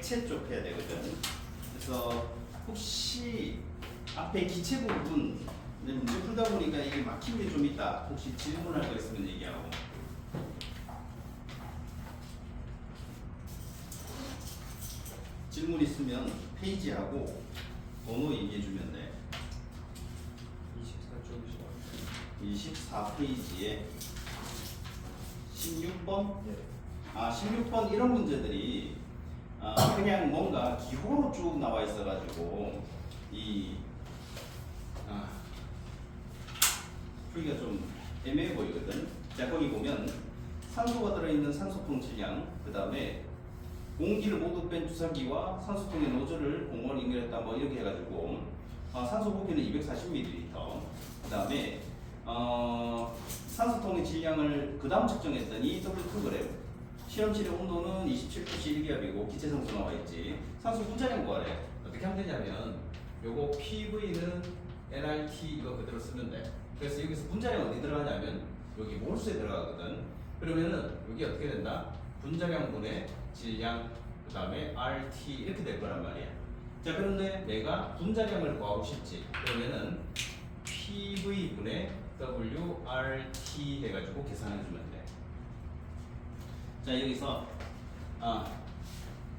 액체 쪽 해야 되거든. 그래서 혹시 앞에 기체 부분 문제 풀다 보니까 이게 막힌 게 좀 있다. 혹시 질문할 거 있으면 얘기하고. 질문 있으면 페이지하고 번호 얘기해주면 돼. 24페이지에 16번? 네. 16번 이런 문제들이 그냥 뭔가 기호로 쭉 나와 있어가지고 풀기가 좀 애매해 보이거든. 자, 거기 보면 산소가 들어있는 산소통 질량, 그 다음에 공기를 모두 뺀 주사기와 산소통의 노즐을 공원에 연결했다 뭐 이렇게 해가지고 산소 부피는 240ml, 그 다음에 산소통의 질량을 그 다음 측정했더니 W2g, 실험실의 온도는 27도씨 1기압이고 기체 성수 나와 있지. 산소 분자량 구하래. 어떻게 하면 되냐면 요거 PV는 nRT 이거 그대로 쓰면 돼. 그래서 여기서 분자량 어디 들어가냐면 여기 몰수에 들어가거든. 그러면은 여기 어떻게 된다? 분자량분의 질량 그 다음에 RT 이렇게 될 거란 말이야. 자, 그런데 내가 분자량을 구하고 싶지. 그러면은 PV분의 WRT 해가지고 계산해주면 돼. 자, 여기서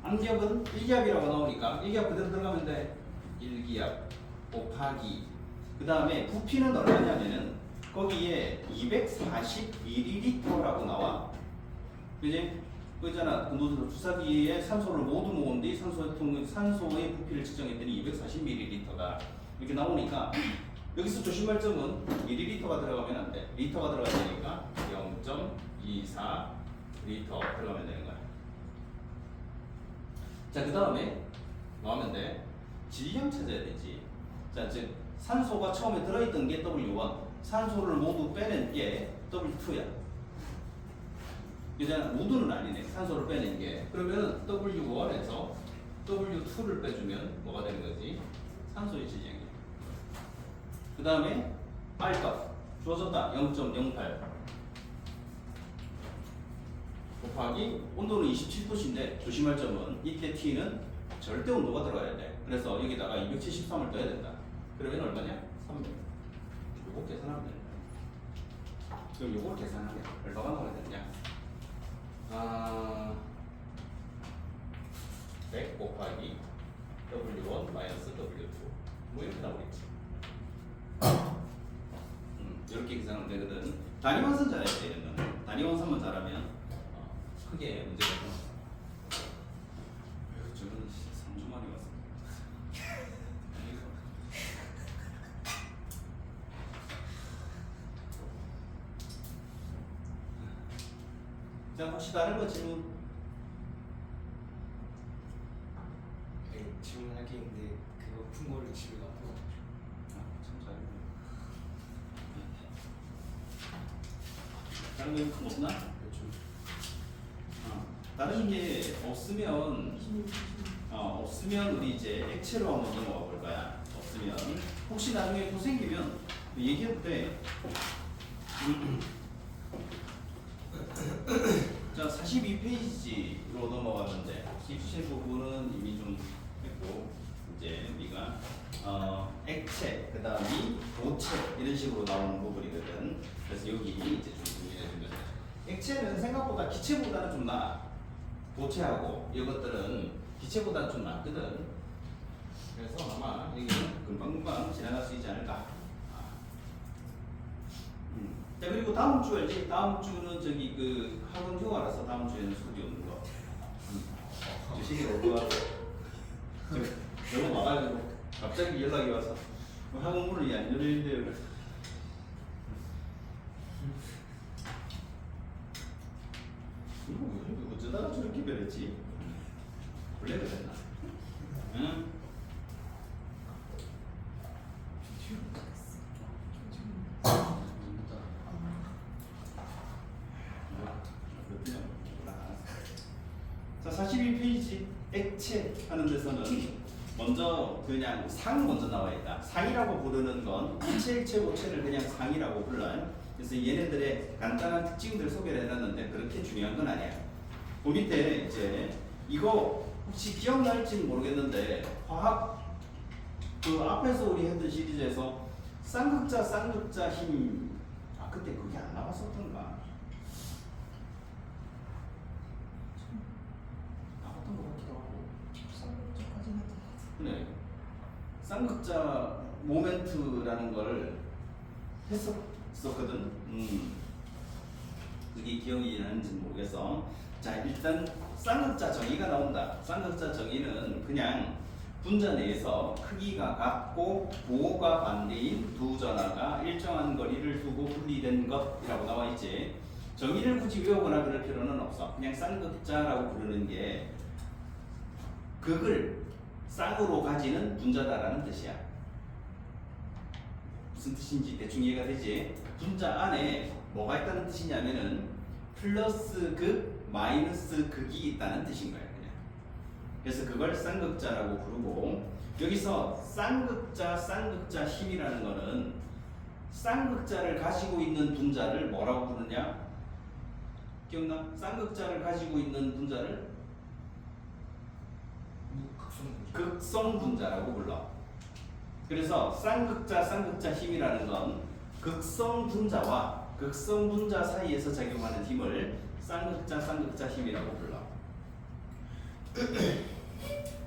암기압은 1기압이라고 나오니까 1기압 그대로 들어가면 돼. 1기압 곱하기 그 다음에 부피는 얼마냐면은 거기에 240ml라고 나와. 그지? 그잖아. 그 주사기에 산소를 모두 모은 뒤 산소의 부피를 측정했더니 240ml다. 이렇게 나오니까 여기서 조심할 점은 ml가 들어가면 안 돼. 리터가 들어가야 되니까 0.24 리터 들어가면 되는 거야. 자, 그 다음에 뭐 하면 돼? 질량 찾아야 되지. 자, 즉 산소가 처음에 들어있던 게 W1, 산소를 모두 빼낸 게 W2야. 그잖아. 모두는 아니네. 산소를 빼낸 게. 그러면 W1에서 W2를 빼주면 뭐가 되는 거지? 산소의 질량이야. 그 다음에 R값 주어졌다. 0.08 곱하기 온도는 27도씨인데 조심할 점은 이때 T는 절대 온도가 들어가야 돼. 그래서 여기다가 273을 떠야 된다. 그러면 얼마냐? 300. 요거 계산하면 된다. 그럼 요걸 계산하면 얼마가 나와야 되냐? 100 곱하기 W1 마이너스 W2 뭐 이렇게 나오겠지. 이렇게 계산하면 되거든. 단위 환산 잘해야 돼. 이런 거는 단위 환산만 잘하면 크게 문제가 없어. 저는 3주 만에 왔어. 자, 혹시 다른 거 질문? 네, 질문할 게 있는데 그거 푼 거를 집에 갖고 참 잘했네. 다른 거 없나? 그렇죠. 다른 게 없으면 우리 이제 액체로 한번 넘어가 볼 거야. 없으면 혹시 나중에 또 생기면 얘기해도 돼. 자, 42페이지로 넘어가는데 기출 부분은 이미 좀 했고 이제 우리가 액체, 그 다음이 고체 이런 식으로 나오는 부분이거든. 그래서 여기 이제 좀 정리해주면 액체는 생각보다 기체보다는 좀 나아. 고체하고 이것들은 기체보다는 좀 낫거든. 그래서 아마 여기는 금방금방 지나갈 수 있지 않을까. 자, 그리고 다음 주 알지? 다음 주는 저기 그 학원 휴가라서 다음 주에는 수업이 없는 거. 주식이 올 거 같아. 너무 많아가지고 갑자기 연락이 와서 학원 문을 안 열리는데요. 그래서 이거 어쩌다가 저렇게 변했지? 원래 그랬나? 응? 자, 42페이지 액체 하는 데서는 먼저 그냥 상 먼저 나와 있다. 상이라고 부르는 건 기체, 액체, 고체를 그냥 상이라고 불러요. 그래서 얘네들의 간단한 특징들 소개를 해놨는데 그렇게 중요한 건 아니야. 그 밑에 이제 이거 혹시 기억날지는 모르겠는데 화학 그 앞에서 우리 했던 시리즈에서 쌍극자 힘 그때 그게 안 나왔었던가? 나왔던 것 같기도 하고. 쌍극자까지는 했던 것 같아요. 그래. 쌍극자 모멘트라는 걸 했었거든. 그게 기억이 나는지는 모르겠어. 자, 일단 쌍극자 정의가 나온다. 쌍극자 정의는 그냥 분자 내에서 크기가 같고 부호가 반대인 두 전하가 일정한 거리를 두고 분리된 것이라고 나와 있지. 정의를 굳이 외우거나 그럴 필요는 없어. 그냥 쌍극자라고 부르는 게 극을 쌍으로 가지는 분자다라는 뜻이야. 무슨 뜻인지 대충 이해가 되지? 분자 안에 뭐가 있다는 뜻이냐면은 플러스 극, 마이너스 극이 있다는 뜻인 거야, 그냥. 그래서 그걸 쌍극자라고 부르고, 여기서 쌍극자 힘이라는 거는 쌍극자를 가지고 있는 분자를 뭐라고 부르냐? 기억나? 쌍극자를 가지고 있는 분자를 극성 분자라고 불러. 그래서 쌍극자 힘이라는 건 극성 분자와 극성 분자 사이에서 작용하는 힘을 쌍극자 힘이라고 불러.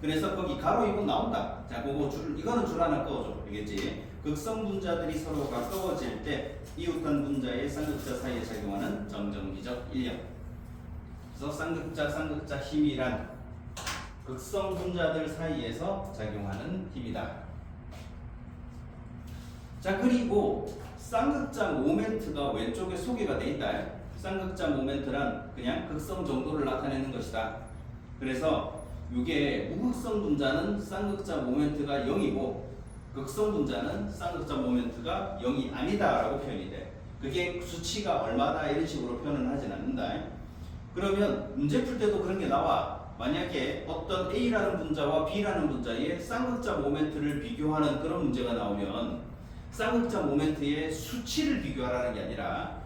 그래서 거기 가로 2분 나온다. 자, 그거 이거는 줄 하나 꺼줘. 알겠지? 극성 분자들이 서로 가까워질 때 이웃한 분자의 쌍극자 사이에 작용하는 정정비적 인력. 그래서 쌍극자 힘이란 극성 분자들 사이에서 작용하는 힘이다. 자, 그리고 쌍극자 모멘트가 왼쪽에 소개가 돼 있다. 쌍극자 모멘트란 그냥 극성 정도를 나타내는 것이다. 그래서 이게 무극성 분자는 쌍극자 모멘트가 0이고 극성 분자는 쌍극자 모멘트가 0이 아니다라고 표현이 돼. 그게 수치가 얼마다 이런 식으로 표현을 하진 않는다. 그러면 문제 풀 때도 그런 게 나와. 만약에 어떤 A라는 분자와 B라는 분자의 쌍극자 모멘트를 비교하는 그런 문제가 나오면 쌍극자 모멘트의 수치를 비교하라는 게 아니라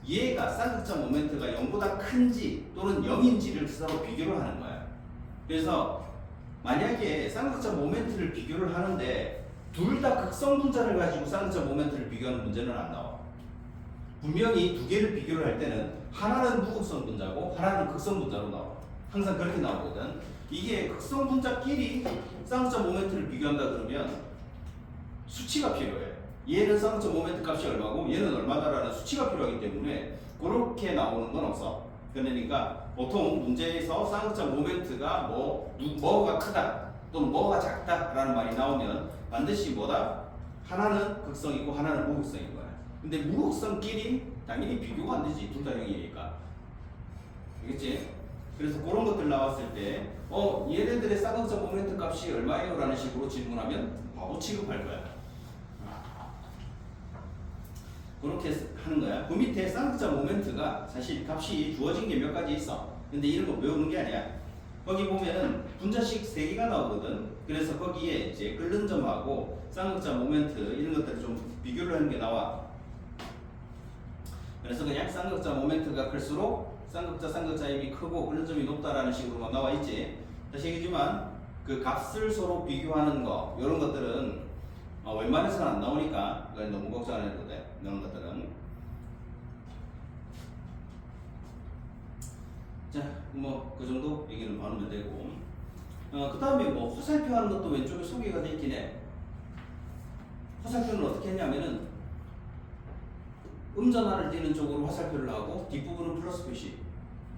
얘가 쌍극자 모멘트가 0보다 큰지 또는 0인지를 서로 비교를 하는 거야. 그래서 만약에 쌍극자 모멘트를 비교를 하는데 둘 다 극성 분자를 가지고 쌍극자 모멘트를 비교하는 문제는 안 나와. 분명히 두 개를 비교를 할 때는 하나는 무극성 분자고 하나는 극성 분자로 나와. 항상 그렇게 나오거든. 이게 극성 분자끼리 쌍극자 모멘트를 비교한다 그러면 수치가 필요해. 얘는 쌍극자 모멘트 값이 얼마고 얘는 얼마다라는 수치가 필요하기 때문에 그렇게 나오는 건 없어. 그러니까 보통 문제에서 쌍극자 모멘트가 뭐가 크다 또는 뭐가 작다라는 말이 나오면 반드시 뭐다? 하나는 극성이고 하나는 무극성인 거야. 근데 무극성끼리 당연히 비교가 안 되지. 둘 다 0이니까. 알겠지? 그래서 그런 것들 나왔을 때 얘네들의 쌍극자 모멘트 값이 얼마예요? 라는 식으로 질문하면 바보 취급할 거야. 그렇게 하는 거야. 그 밑에 쌍극자 모멘트가 사실 값이 주어진 게 몇 가지 있어. 근데 이런 거 외우는 게 아니야. 거기 보면은 분자식 3개가 나오거든. 그래서 거기에 이제 끓는 점하고 쌍극자 모멘트 이런 것들을 좀 비교를 하는 게 나와. 그래서 그냥 쌍극자 모멘트가 클수록 쌍극자 힘이 크고 끓는 점이 높다라는 식으로만 나와 있지. 다시 얘기지만 그 값을 서로 비교하는 거 이런 것들은 웬만해서는 안 나오니까 너무 걱정 안 해도 돼. 이런 것들은. 자, 뭐 그 정도 얘기는 봐놓으면 되고. 그 다음에 뭐 화살표 하는 것도 왼쪽에 소개가 돼 있긴 해. 화살표는 어떻게 했냐면은 음전하를 띄는 쪽으로 화살표를 하고 뒷부분은 플러스 표시.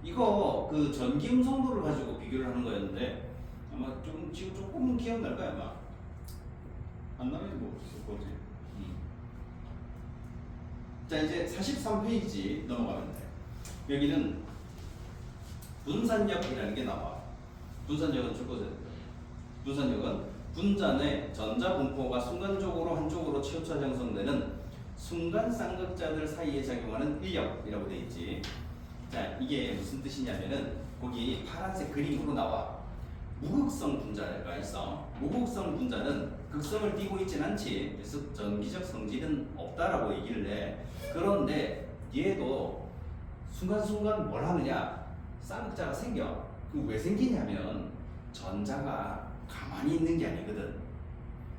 이거 그 전기 음성도를 가지고 비교를 하는 거였는데 아마 지금 조금은 기억날 거야 아마. 안 나면 뭐 없을 거지. 자, 이제 43페이지 넘어가면 돼. 여기는 분산력이라는 게 나와. 분산력은 줄거든. 분산력은 분자 내 전자 분포가 순간적으로 한쪽으로 치우쳐 형성되는 순간 쌍극자들 사이에 작용하는 인력이라고 돼 있지. 자, 이게 무슨 뜻이냐면은 거기 파란색 그림으로 나와. 무극성 분자가 있어. 무극성 분자는 극성을 띠고 있진 않지. 그래서 전기적 성질은 없다라고 얘기를 해. 그런데 얘도 순간순간 뭘 하느냐? 쌍극자가 생겨. 그 왜 생기냐면 전자가 가만히 있는 게 아니거든.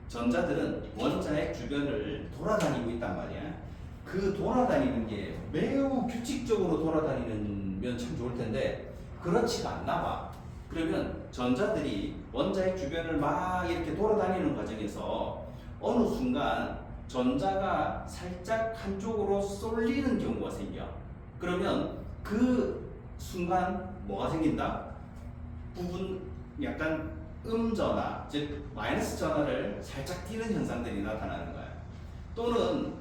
전자들은 원자핵 주변을 돌아다니고 있단 말이야. 그 돌아다니는 게 매우 규칙적으로 돌아다니면 참 좋을 텐데 그렇지가 않나 봐. 그러면 전자들이 원자핵 주변을 막 이렇게 돌아다니는 과정에서 어느 순간 전자가 살짝 한쪽으로 쏠리는 경우가 생겨. 그러면 그 순간 뭐가 생긴다? 부분 약간 음전화, 즉 마이너스 전화를 살짝 띄는 현상들이 나타나는 거야. 또는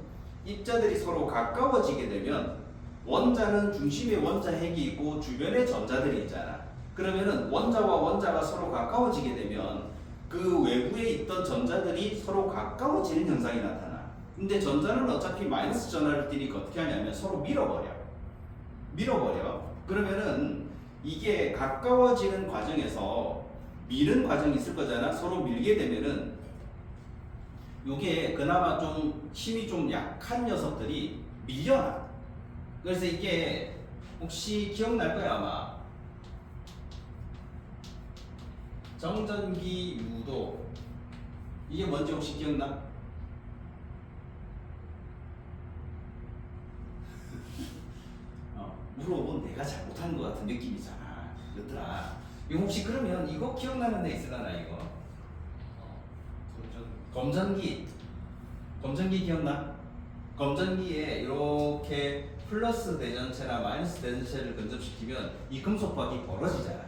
입자들이 서로 가까워지게 되면 원자는 중심에 원자핵이 있고 주변에 전자들이 있잖아. 그러면은 원자와 원자가 서로 가까워지게 되면 그 외부에 있던 전자들이 서로 가까워지는 현상이 나타나. 근데 전자는 어차피 마이너스 전화를 띄니까 어떻게 하냐면 서로 밀어버려. 그러면은 이게 가까워지는 과정에서 미는 과정이 있을 거잖아. 서로 밀게 되면은 요게 그나마 좀 힘이 좀 약한 녀석들이 밀려나. 그래서 이게 혹시 기억날 거야 아마. 정전기 유도 이게 뭔지 혹시 기억나? 물어본 내가 잘못한 것 같은 느낌이잖아. 그렇더라. 이거 혹시 그러면 이거 기억나는 애 있으려나 이거? 검전기 기억나? 검전기에 이렇게 플러스 대전체나 마이너스 대전체를 근접시키면 이 금속박이 벌어지잖아.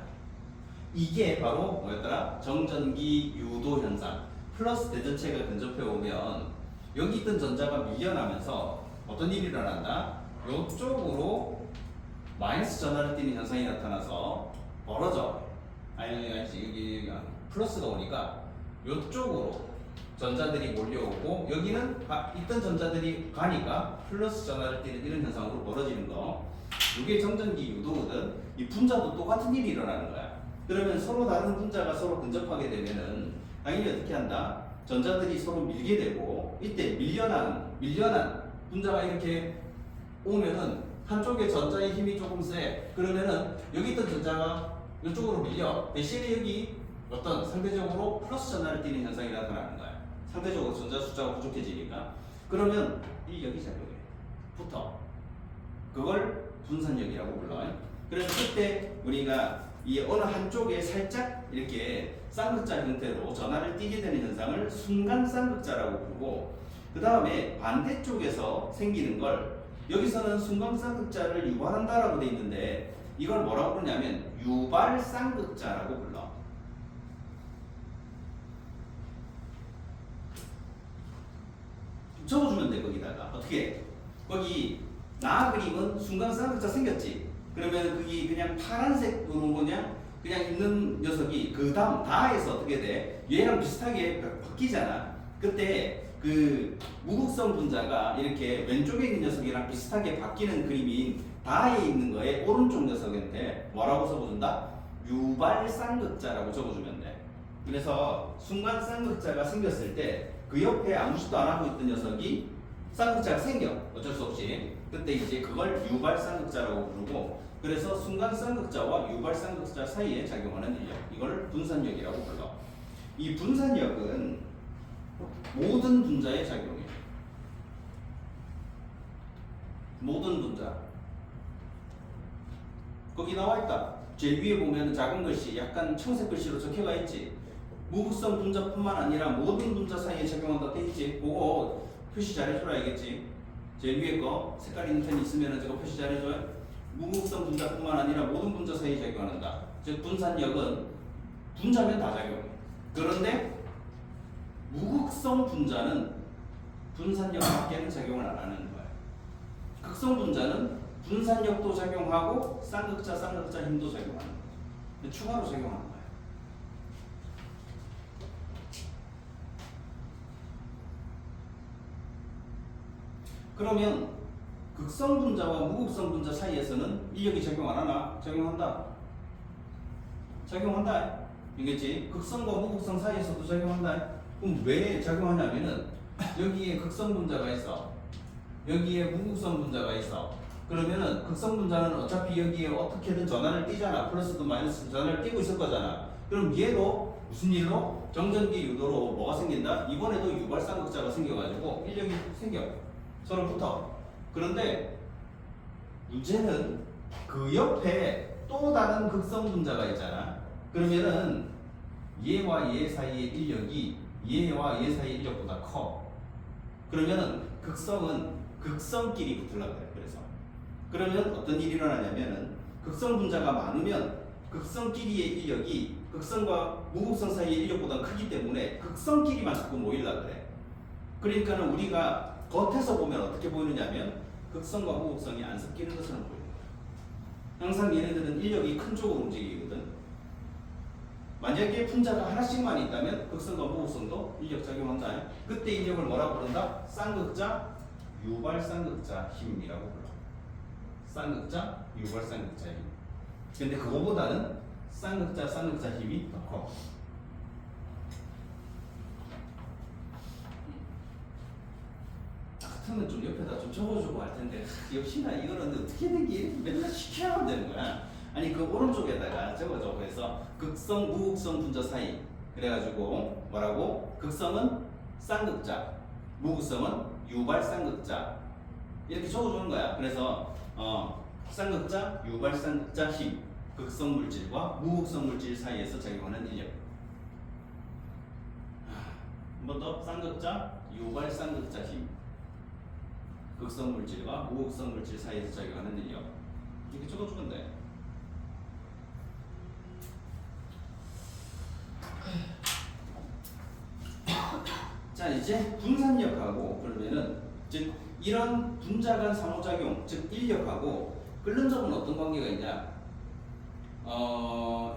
이게 바로 뭐였더라? 정전기 유도 현상. 플러스 대전체가 근접해 오면 여기 있던 전자가 밀려나면서 어떤 일이 일어난다? 이쪽으로 마이너스 전하를 띠는 현상이 나타나서 벌어져. 여기 플러스가 오니까 이쪽으로 전자들이 몰려오고 여기는 있던 전자들이 가니까 플러스 전하를 띠는 이런 현상으로 벌어지는 거. 이게 정전기 유도거든. 이 분자도 똑같은 일이 일어나는 거야. 그러면 서로 다른 분자가 서로 근접하게 되면은 당연히 어떻게 한다? 전자들이 서로 밀게 되고 이때 밀려난 분자가 이렇게 오면은 한쪽에 전자의 힘이 조금 세. 그러면은 여기 있던 전자가 이쪽으로 밀려. 대신에 여기 어떤 상대적으로 플러스 전하를 띠는 현상이 나타나는 거야. 상대적으로 전자 숫자가 부족해지니까. 그러면 이 여기 작용해. 붙어. 그걸 분산력이라고 불러요. 그래서 그때 우리가 이 어느 한쪽에 살짝 이렇게 쌍극자 형태로 전하를 띠게 되는 현상을 순간 쌍극자라고 부르고, 그 다음에 반대쪽에서 생기는 걸 여기서는 순간 쌍극자를 유발한다라고 돼 있는데 이걸 뭐라고 부르냐면 유발 쌍극자라고 불러. 적어주면 돼. 거기다가 어떻게 거기 나 그림은 순간 쌍극자 생겼지. 그러면 그게 그냥 파란색으로 그냥 있는 녀석이 그 다음 다에서 어떻게 돼? 얘랑 비슷하게 바뀌잖아. 그때 그 무극성 분자가 이렇게 왼쪽에 있는 녀석이랑 비슷하게 바뀌는 그림이 다에 있는 거에 오른쪽 녀석한테 뭐라고 적어준다? 유발 쌍극자라고 적어주면 돼. 그래서 순간 쌍극자가 생겼을 때 그 옆에 아무 짓도 안 하고 있던 녀석이 쌍극자가 생겨. 어쩔 수 없이. 그때 이제 그걸 유발 쌍극자라고 부르고, 그래서 순간 쌍극자와 유발 쌍극자 사이에 작용하는 인력, 이걸 분산력이라고 불러. 이 분산력은 모든 분자에 작용해. 모든 분자. 거기 나와 있다. 제일 위에 보면 작은 글씨, 약간 청색 글씨로 적혀가 있지. 무극성 분자뿐만 아니라 모든 분자 사이에 작용한다 돼 있지. 그거 표시 잘해줘라 알겠지. 제일 위에 거 색깔 있는 펜 있으면 저거 표시 잘해줘요. 무극성 분자뿐만 아니라 모든 분자 사이에 작용한다. 즉 분산력은 분자면 다 작용해. 그런데 무극성 분자는 분산력밖에는 작용을 안 하는 거야. 극성 분자는 분산력도 작용하고 쌍극자 힘도 작용하는 거야. 추가로 작용하는 거야. 그러면 극성 분자와 무극성 분자 사이에서는 인력이 작용 안 하나? 작용한다. 작용한다. 이겠지? 극성과 무극성 사이에서도 작용한다. 그럼 왜 작용하냐면은 여기에 극성 분자가 있어. 여기에 무극성 분자가 있어. 그러면은 극성 분자는 어차피 여기에 어떻게든 전하를 띠잖아. 플러스든 마이너스든 전하를 띠고 있을 거잖아. 그럼 얘도 무슨 일로? 정전기 유도로 뭐가 생긴다? 이번에도 유발쌍극자가 생겨가지고 인력이 생겨. 서로 붙어. 그런데 문제는 그 옆에 또 다른 극성 분자가 있잖아. 그러면은 얘와 얘 사이의 인력이 얘와 얘 사이의 인력보다 커. 그러면은 극성은 극성끼리 붙으려고 그래. 그러면 어떤 일이 일어나냐면은 극성 분자가 많으면 극성끼리의 인력이 극성과 무극성 사이의 인력보다 크기 때문에 극성끼리만 자꾸 모이려고 그래. 그러니까는 우리가 겉에서 보면 어떻게 보이느냐면 극성과 무극성이 안 섞이는 것처럼 보여요. 항상 얘네들은 인력이 큰 쪽으로 움직이거든. 만약에 분자가 하나씩만 있다면 극성과 무극성도 인력 작용한다. 그때 인력을 뭐라고 부른다? 쌍극자, 유발쌍극자 힘이라고 불러. 쌍극자, 유발쌍극자 힘. 근데 그거보다는 쌍극자 힘이 더 커. 같으면 좀 옆에다 좀 적어주고 할 텐데 역시나 이거는 어떻게든 게 맨날 시켜야 되는 거야. 아니 그 오른쪽에다가 적어줘. 그래서 극성, 무극성 분자 사이. 그래가지고 뭐라고? 극성은 쌍극자, 무극성은 유발쌍극자. 이렇게 적어주는 거야. 그래서 쌍극자, 유발쌍극자 힘, 극성 물질과 무극성 물질 사이에서 작용하는 인력. 한 번 더. 쌍극자, 유발쌍극자 힘, 극성 물질과 무극성 물질 사이에서 작용하는 인력. 이렇게 적어주면 돼. 자, 이제 분산력하고 그러면은 즉 이런 분자 간 상호작용, 즉 인력하고 끓는 점은 어떤 관계가 있냐?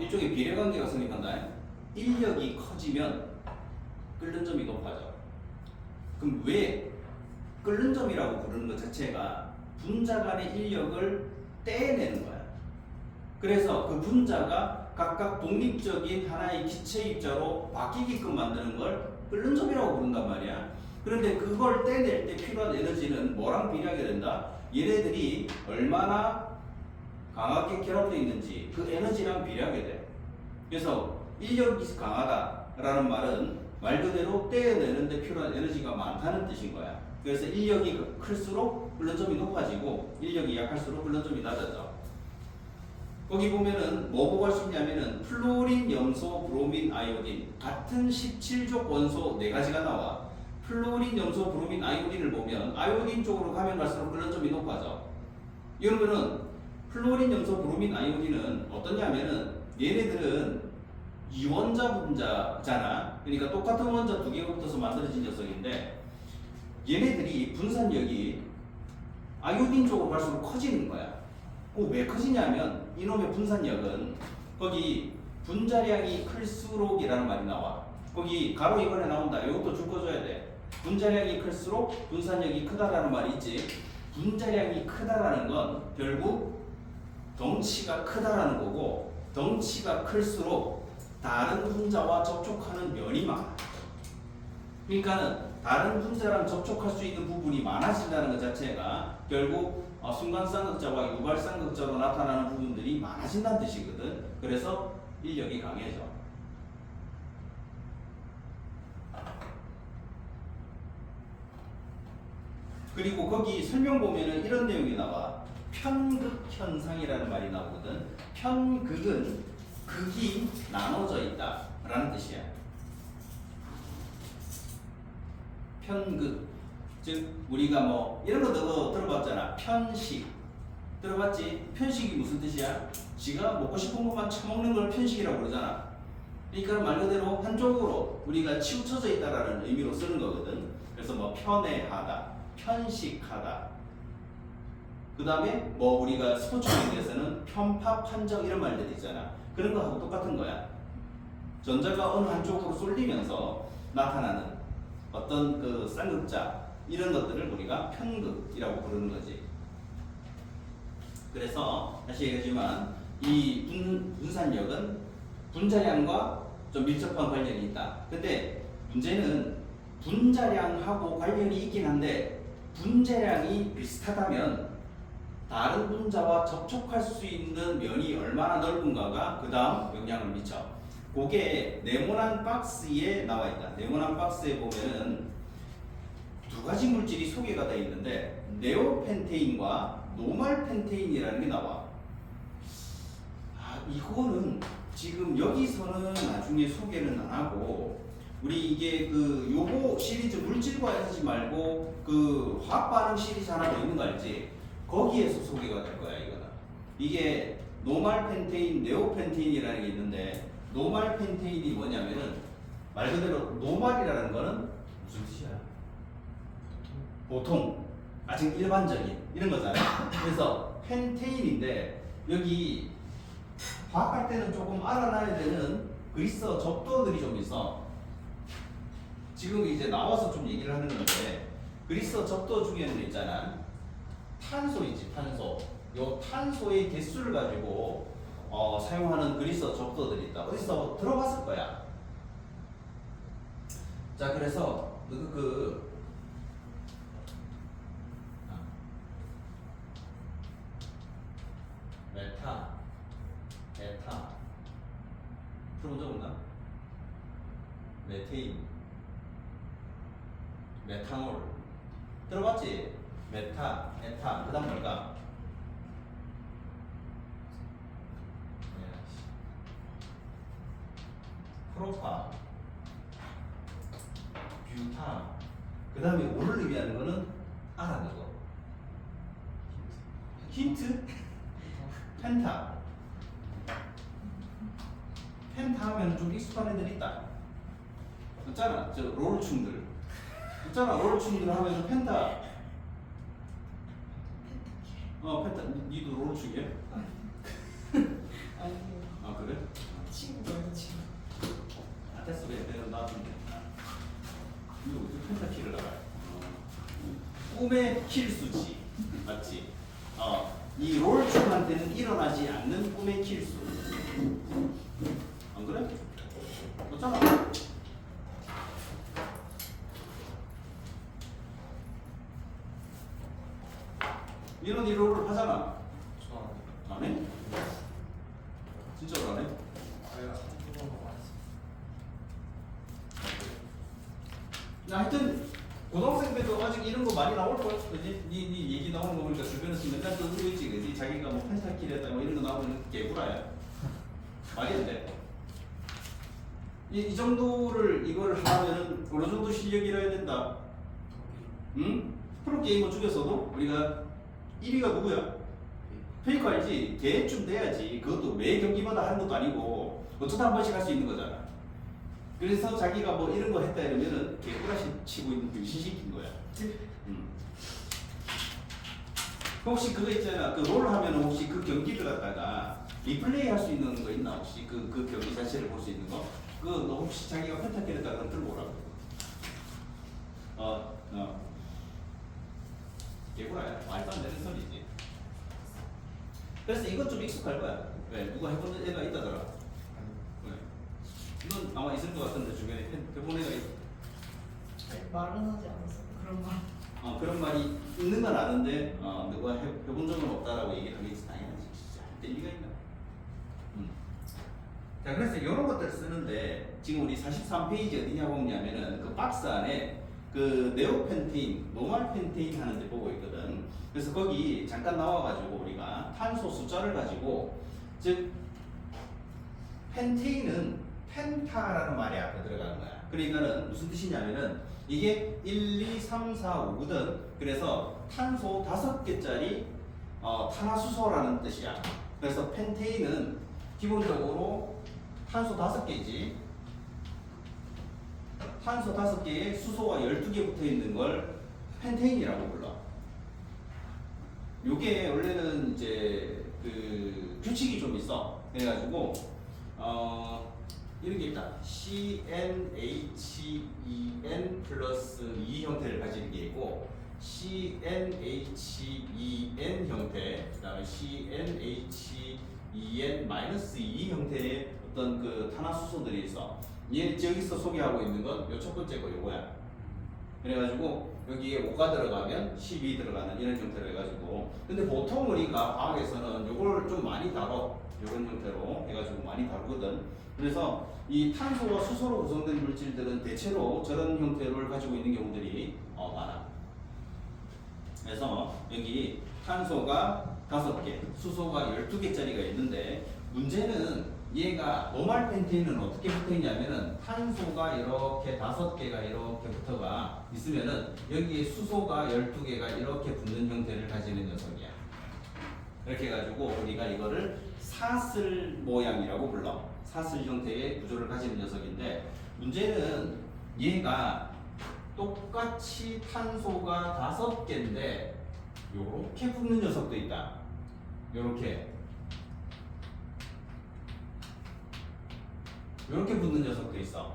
일종의 비례관계가 성립한다. 인력이 커지면 끓는 점이 높아져. 그럼 왜 끓는 점이라고 부르는 것 자체가 분자 간의 인력을 떼내는 거야. 그래서 그 분자가 각각 독립적인 하나의 기체 입자로 바뀌게끔 만드는 걸 끓는 점이라고 부른단 말이야. 그런데 그걸 떼낼 때 필요한 에너지는 뭐랑 비례하게 된다? 얘네들이 얼마나 강하게 결합되어 있는지 그 에너지랑 비례하게 돼. 그래서 인력이 강하다라는 말은 말 그대로 떼어내는데 필요한 에너지가 많다는 뜻인 거야. 그래서 인력이 클수록 끓는 점이 높아지고 인력이 약할수록 끓는 점이 낮아져. 거기 보면은 뭐 보고 할 수 있냐면은 플로린, 염소, 브로민, 아이오딘 같은 17족 원소 4가지가 나와. 플로린, 염소, 브로민, 아이오딘을 보면 아이오딘 쪽으로 가면 갈수록 끓는 점이 높아져. 이러면은 플로린, 염소, 브로민, 아이오딘은 어떠냐면은 얘네들은 이원자 분자잖아. 그러니까 똑같은 원자 2개가 붙어서 만들어진 녀석인데 얘네들이 분산력이 아이오딘 쪽으로 갈수록 커지는 거야. 왜 커지냐면 이놈의 분산력은 거기 분자량이 클수록이라는 말이 나와. 거기 가로 이번에 나온다. 이것도 줄거줘야 돼. 분자량이 클수록 분산력이 크다라는 말이 있지. 분자량이 크다라는 건 결국 덩치가 크다라는 거고 덩치가 클수록 다른 분자와 접촉하는 면이 많아. 그러니까는 다른 분자랑 접촉할 수 있는 부분이 많아진다는 것 자체가 결국 순간쌍극자와 유발쌍극자로 나타나는 부분들이 많아진다는 뜻이거든. 그래서 인력이 강해져. 그리고 거기 설명 보면은 이런 내용이 나와. 편극 현상이라는 말이 나오거든. 편극은 극이 나눠져 있다 라는 뜻이야. 편극, 즉 우리가 뭐 이런 거 너 들어봤잖아. 편식 들어봤지? 편식이 무슨 뜻이야? 지가 먹고 싶은 것만 처먹는 걸 편식이라고 그러잖아. 그러니까 말 그대로 한쪽으로 우리가 치우쳐져 있다라는 의미로 쓰는 거거든. 그래서 뭐 편애하다, 편식하다. 그 다음에 뭐 우리가 스포츠 경기에서는 편파, 판정 이런 말들이 있잖아. 그런 거하고 똑같은 거야. 전자가 어느 한쪽으로 쏠리면서 나타나는 어떤 그 쌍극자 이런 것들을 우리가 편극이라고 부르는 거지. 그래서 다시 얘기하지만 이 분산력은 분자량과 좀 밀접한 관련이 있다. 근데 문제는 분자량하고 관련이 있긴 한데 분자량이 비슷하다면 다른 분자와 접촉할 수 있는 면이 얼마나 넓은가가 그 다음 영향을 미쳐. 그게 네모난 박스에 나와 있다. 네모난 박스에 보면은 두 가지 물질이 소개가 되어 있는데 네오펜테인과 노말펜테인이라는 게 나와. 이거는 지금 여기서는 나중에 소개는 안 하고 우리 이게 그 요거 시리즈 물질과 하지 말고 그 화학 반응 시리즈 하나 더 있는 거 알지? 거기에서 소개가 될 거야 이거는. 이게 노말펜테인, 네오펜테인이라는 게 있는데 노말펜테인이 뭐냐면은 말 그대로 노말이라는 거는 무슨 뜻이야? 보통 아주 일반적인 이런 거잖아. 그래서 펜테인인데 여기 화학할 때는 조금 알아놔야 되는 그리스어 접도들이 좀 있어. 지금 이제 나와서 좀 얘기를 하는 건데 그리스어 접도 중에는 있잖아. 탄소이지 탄소. 요 탄소의 개수를 가지고 사용하는 그리스어 접도들이 있다. 어디서 들어봤을 거야. 자 그래서 메타 들어본 적 없나? 메테인, 메탄올 들어봤지? 메타, 에탄 그 다음 뭘까? 프로파, 뷰타 그 다음에 오를 의미하는 거는 알아는 거. 힌트? 펜타. 펜타 하면 좀 익숙한 애들 있다. 있잖아, 저 롤충들. 있잖아, 롤충들 하면 펜타. 펜타. 니도 롤충이야? 아니요. 아 그래? 친구예요, 친구. 됐어, 그래. 내가 놔두면 돼. 이거 펜타키를 알아. 꿈의 킬수지. 맞지? 이 롤충한테는 일어나지 않는 꿈의 킬수. 안 그래? 맞잖아. 이런 롤을 하잖아. 저 안 해? 진짜로 안 해? 아예 한 번만 하여튼 고등학생 때도 아직 이런 거 많이 나올 거야, 그지? 네 얘기 나오는 거 보니까 주변에서 맨날 또 그러고 있지, 그지? 자기가 뭐 펜타킬했다 뭐 이런 거 나오면 개구라야. 말이 안 돼. 이 정도를 이걸 하면은 어느 정도 실력이라 해야 된다. 응? 프로게이머 중에서도 우리가 1위가 누구야? 페이커 알지? 대충 돼야지. 그것도 매 경기마다 하는 것도 아니고 어쩌다 한 번씩 할 수 있는 거잖아. 그래서 자기가 뭐 이런 거 했다 이러면은 개꾸라시 치고 있는 병신시킨 거야. 혹시 그거 있잖아. 그 롤 하면 혹시 그 경기를 갖다가 리플레이 할 수 있는 거 있나? 혹시 그 경기 자체를 볼 수 있는 거? 그거 너 혹시 자기가 펜타킬에다가 그럼 들고 오라고. 개구라야. 말도 안 되는 소리지. 그래서 이건 좀 익숙할 거야. 왜? 누가 해본 애가 있다더라. 왜? 넌 아마 있을 것 같은데 주변에 해본 애가 있어. 말은 하지 않았어. 그런 말. 그런 말이 있는 건 아는데 누가 해본 적은 없다라고 얘기를 하는 게 당연하지. 진짜 될 리가 있나? 자 그래서 이런 것들을 쓰는데 지금 우리 43페이지 어디냐 보냐면은 그 박스 안에 그 네오펜테인, 노말펜테인 하는 데 보고 있거든. 그래서 거기 잠깐 나와가지고 우리가 탄소 숫자를 가지고 즉 펜테인은 펜타라는 말이 앞에 들어가는 거야. 그러니까는 무슨 뜻이냐면은 이게 1, 2, 3, 4, 5거든. 그래서 탄소 5개짜리 탄화수소라는 뜻이야. 그래서 펜테인은 기본적으로 탄소 5개지. 탄소 5개에 수소가 12개 붙어 있는 걸 펜테인이라고 불러. 요게 원래는 이제 그 규칙이 좀 있어. 그래가지고 이런 게 있다. CnHen 플러스 2 형태를 가지는 게 있고 CnHen 형태, 그 다음에 CnHen 마이너스 2 형태의 어떤 그 탄화수소들이 있어. 얘 저기서 소개하고 있는 건 요 첫 번째 거 요거야. 그래가지고 여기에 5가 들어가면 12 들어가는 이런 형태로 해가지고 근데 보통 우리가 과학에서는 요걸 좀 많이 다뤄 이런 형태로 해가지고 많이 다루거든. 그래서 이 탄소와 수소로 구성된 물질들은 대체로 저런 형태를 가지고 있는 경우들이 많아. 그래서 여기 탄소가 5개, 수소가 12개짜리가 있는데 문제는 얘가 노말 펜테인은 어떻게 붙어 있냐면은 탄소가 이렇게 5개가 이렇게 붙어가 있으면은 여기에 수소가 12개가 이렇게 붙는 형태를 가지는 녀석이야. 이렇게 해가지고 우리가 이거를 사슬 모양이라고 불러. 사슬 형태의 구조를 가지는 녀석인데 문제는 얘가 똑같이 탄소가 5개인데 요렇게 붙는 녀석도 있다. 요렇게 붙는 녀석도 있어.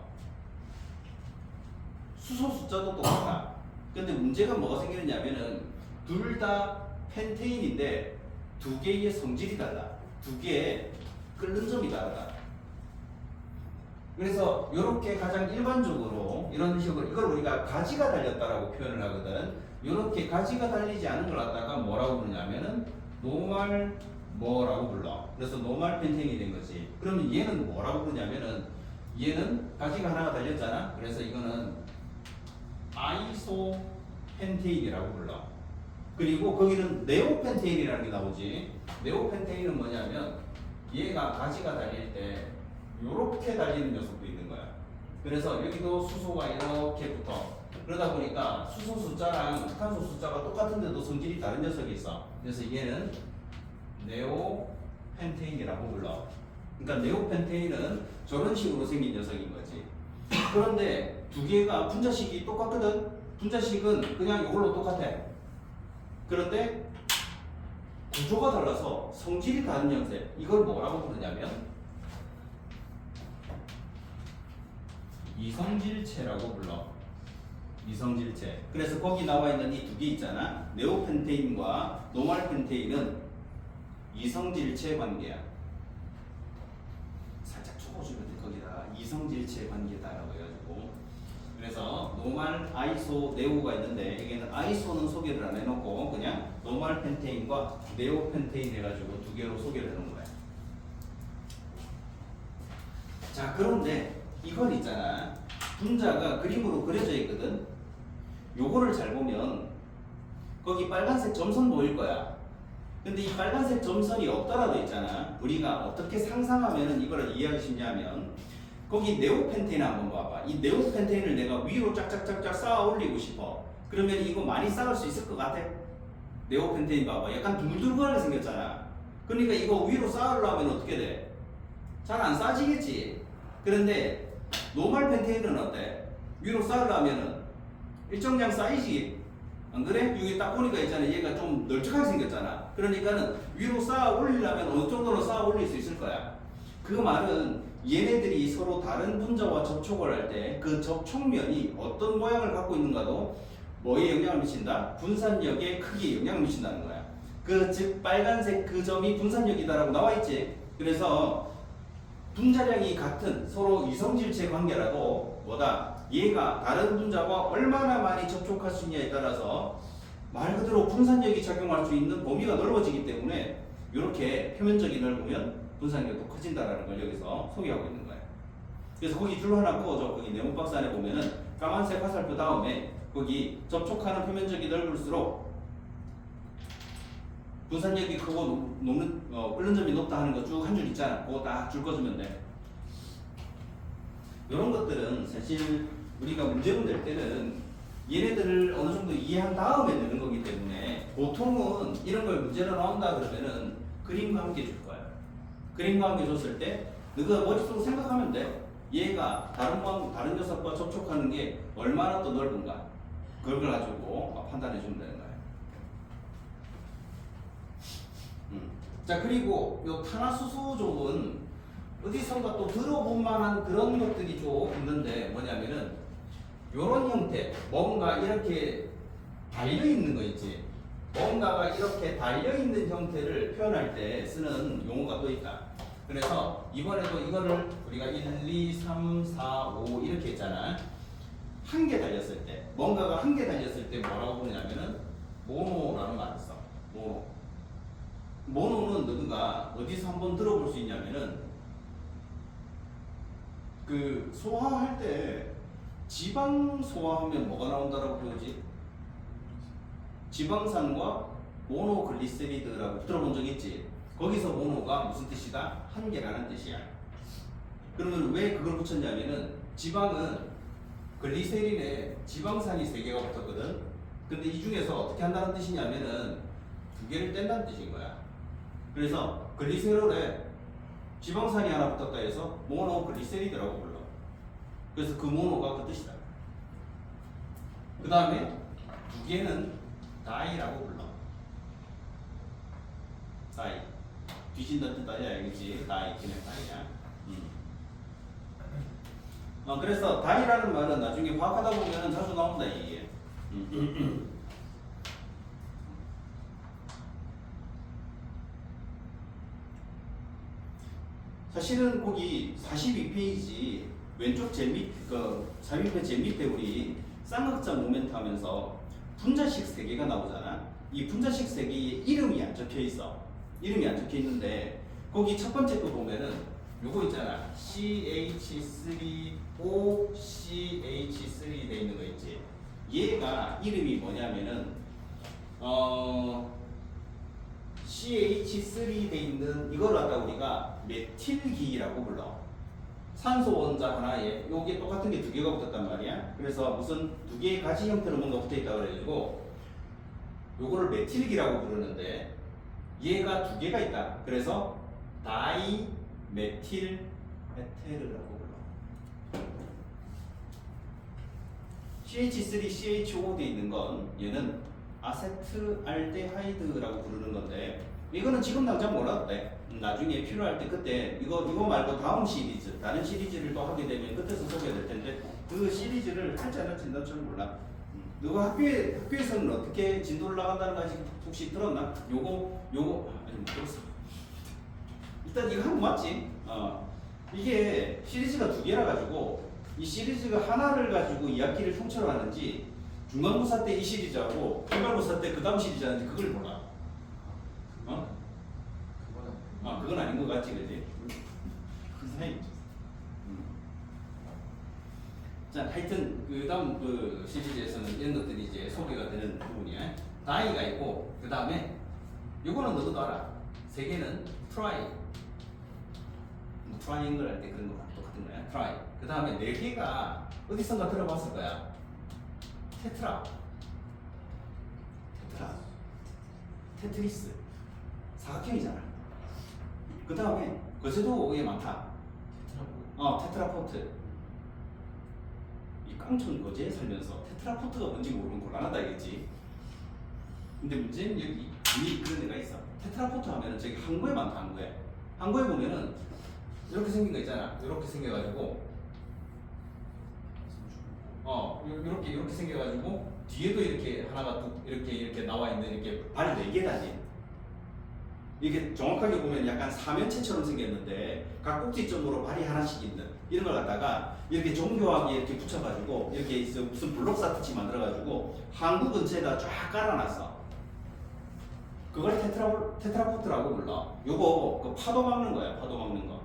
수소 숫자도 똑같아. 근데 문제가 뭐가 생기느냐면은 둘 다 펜테인인데 두 개의 성질이 달라. 두 개의 끓는 점이 다르다. 그래서 이렇게 가장 일반적으로 이런 식으로 이걸 우리가 가지가 달렸다라고 표현을 하거든. 이렇게 가지가 달리지 않은 걸 갖다가 뭐라고 부르냐면은 노말 뭐라고 불러. 그래서 노말 펜테인이 된 거지. 그러면 얘는 뭐라고 부르냐면은 얘는 가지가 하나가 달렸잖아. 그래서 이거는 아이소 펜테인이라고 불러. 그리고 거기는 네오펜테인이라는 게 나오지. 네오펜테인은 뭐냐면 얘가 가지가 달릴 때 요렇게 달리는 녀석도 있는 거야. 그래서 여기도 수소가 이렇게 붙어. 그러다 보니까 수소 숫자랑 탄소 숫자가 똑같은데도 성질이 다른 녀석이 있어. 그래서 얘는 네오펜테인이라고 불러. 그러니까 네오펜테인은 저런 식으로 생긴 녀석인 거지. 그런데 두 개가 분자식이 똑같거든. 분자식은 그냥 이걸로 똑같아. 그런데 구조가 달라서 성질이 다른 형태. 이걸 뭐라고 부르냐면 이성질체라고 불러. 이성질체. 그래서 거기 나와 있는 이 두 개 있잖아. 네오펜테인과 노말펜테인은 이성질체 관계야. 살짝 적어주면 돼. 거기다가 이성질체 관계다라고 해가지고. 그래서 노말, 아이소, 네오가 있는데 여기는 아이소는 소개를 안 해놓고 그냥 노말펜테인과 네오펜테인 해가지고 두 개로 소개를 해놓은 거야. 자, 그런데 이건 있잖아. 분자가 그림으로 그려져 있거든. 요거를 잘 보면 거기 빨간색 점선 보일 거야. 근데 이 빨간색 점선이 없다라도 있잖아. 우리가 어떻게 상상하면 이걸 이해하기 쉽냐면 거기 네오펜테인 한번 봐봐. 이 네오펜테인을 내가 위로 쫙쫙쫙쫙 쌓아 올리고 싶어. 그러면 이거 많이 쌓을 수 있을 것 같아? 네오펜테인 봐봐. 약간 둥글둥글하게 생겼잖아. 그러니까 이거 위로 쌓으려면 어떻게 돼? 잘 안 쌓지겠지. 그런데 노말 펜테인은 어때? 위로 쌓으려면은 일정량 쌓이지. 안 그래? 여기 딱 보니까 있잖아. 얘가 좀 널찍하게 생겼잖아. 그러니까는 위로 쌓아 올리려면 어느 정도로 쌓아 올릴 수 있을 거야. 그 말은 얘네들이 서로 다른 분자와 접촉을 할 때 그 접촉면이 어떤 모양을 갖고 있는가도 뭐에 영향을 미친다? 분산력의 크기에 영향을 미친다는 거야. 그 즉 빨간색 그 점이 분산력이다라고 나와 있지. 그래서 분자량이 같은 서로 이성질체 관계라도 뭐다? 얘가 다른 분자와 얼마나 많이 접촉할 수 있냐에 따라서 말 그대로 분산력이 작용할 수 있는 범위가 넓어지기 때문에 이렇게 표면적이 넓으면 분산력도 커진다라는 걸 여기서 소개하고 있는 거예요. 그래서 거기 줄 하나 그어줘. 거기 네모 박스 안에 보면은 까만색 화살표 다음에 거기 접촉하는 표면적이 넓을수록 분산력이 크고 끓는 점이 높다 하는 거 쭉 한 줄 있잖아. 그거 딱 줄 꺼주면 돼. 이런 것들은 사실 우리가 문제문 낼 때는 얘네들을 어느 정도 이해한 다음에 내는 거기 때문에 보통은 이런 걸 문제로 나온다 그러면은 그림과 함께 줄 거야. 그림과 함께 줬을 때 너가 머릿속으로 생각하면 돼. 얘가 다른 녀석과 접촉하는 게 얼마나 또 넓은가. 그걸 가지고 판단해 주면 되는 거야. 자, 그리고 요 탄화수소족은 어디선가 또 들어본 만한 그런 것들이 좀 있는데 뭐냐면은 요런 형태, 뭔가 이렇게 달려있는 거 있지. 뭔가가 이렇게 달려있는 형태를 표현할 때 쓰는 용어가 또 있다. 그래서 이번에도 이거를 우리가 1, 2, 3, 4, 5 이렇게 했잖아. 한 개 달렸을 때, 뭔가가 한 개 달렸을 때 뭐라고 부르냐면은 모노라는 말을 써. 모노. 모노는 누군가 어디서 한번 들어볼 수 있냐면은 그 소화할 때 지방 소화하면 뭐가 나온다라고 그러지? 지방산과 모노글리세리드라고 들어본 적 있지? 거기서 모노가 무슨 뜻이다? 한 개라는 뜻이야. 그러면 왜 그걸 붙였냐면은 지방은 글리세린에 지방산이 3개가 붙었거든. 근데 이 중에서 어떻게 한다는 뜻이냐면은 2개를 뗀다는 뜻인 거야. 그래서 글리세롤에 지방산이 하나 붙었다 해서 모노글리세리드라고 불러. 그래서 그 모노가 그 뜻이다. 그 다음에 2개는 다이라고 불러. 다이. 뒤진다 뜻 아니야, 알겠지? 다이, 그냥 다이야. 그래서 다이라는 말은 나중에 화학하다 보면 자주 나온다, 이게. 사실은 거기 42페이지 왼쪽 제일 밑, 그 42페이지 제일 밑에 우리 쌍극장 모멘트 하면서 분자식 3개가 나오잖아. 이 분자식 3개에 이름이 안 적혀 있어. 이름이 안 적혀 있는데 거기 첫 번째 거 보면은 요거 있잖아. CH3O CH3 돼 있는 거 있지. 얘가 이름이 뭐냐면은 CH3 돼 있는 이걸 갖다 우리가 메틸기라고 불러. 산소 원자 하나에 요게 똑같은 게 2개가 붙었단 말이야. 그래서 무슨 2개의 가지 형태로 뭔가 붙어 있다 그래가지고 요거를 메틸기라고 부르는데 얘가 2개가 있다. 그래서 다이 메틸 에테르라고 불러. CH3, CHO 돼 있는 건 얘는 아세트알데하이드라고 부르는 건데 이거는 지금 당장 몰라도 돼. 나중에 필요할 때 그때 이거 말고 다음 시리즈 다른 시리즈를 또 하게 되면 그때서 소개될 텐데 그 시리즈를 할지 안 할지 난 잘 몰라. 너가 학교에서는 어떻게 진도를 나간다는 거 아직 혹시 들었나? 요거 아니 못 들었어. 일단 이거 한 거 맞지? 이게 시리즈가 2개라 가지고 이 시리즈가 하나를 가지고 이 학기를 통째로 하는지 중간고사 때 이 시리즈하고 기말고사 때 그 다음 시리즈 하는지 그걸 몰라. 그건 아닌 것 같지, 그지? 그 사이. 자, 하여튼 그 다음 그 시리즈에서는 이런 것들이 이제 소개가 되는 부분이야. 다이가 있고 그 다음에 요거는 너도 알아. 3개는 트라이. 트라이앵글 할 때 그런 거랑 똑같은 거야. 트라이. 그 다음에 4개가 어디선가 들어봤을 거야. 테트라. 테트리스. 사각형이잖아. 그 다음에 거제도 에 많다. 테트라포트. 이 깡촌 거제에 살면서 테트라포트가 뭔지 모르면 곤란하다 이겠지. 근데 문제는 여기 이미 그런 데가 있어. 테트라포트 하면은 저기 항구에 많다. 항구에 보면은 이렇게 생긴 거 있잖아. 이렇게 생겨가지고 이렇게 생겨가지고 뒤에도 이렇게 하나가 뚝 이렇게 나와 있는 이렇게 발 4개 달린. 이게 정확하게 보면 약간 사면체처럼 생겼는데 각 꼭지점으로 발이 하나씩 있는 이런 걸 갖다가 이렇게 정교하게 이렇게 붙여가지고 이렇게 무슨 블록사트치 만들어가지고 항구 근처에다 쫙 깔아놨어. 그걸 테트라포트라고 불러. 요거 그 파도 막는 거야. 파도 막는 거.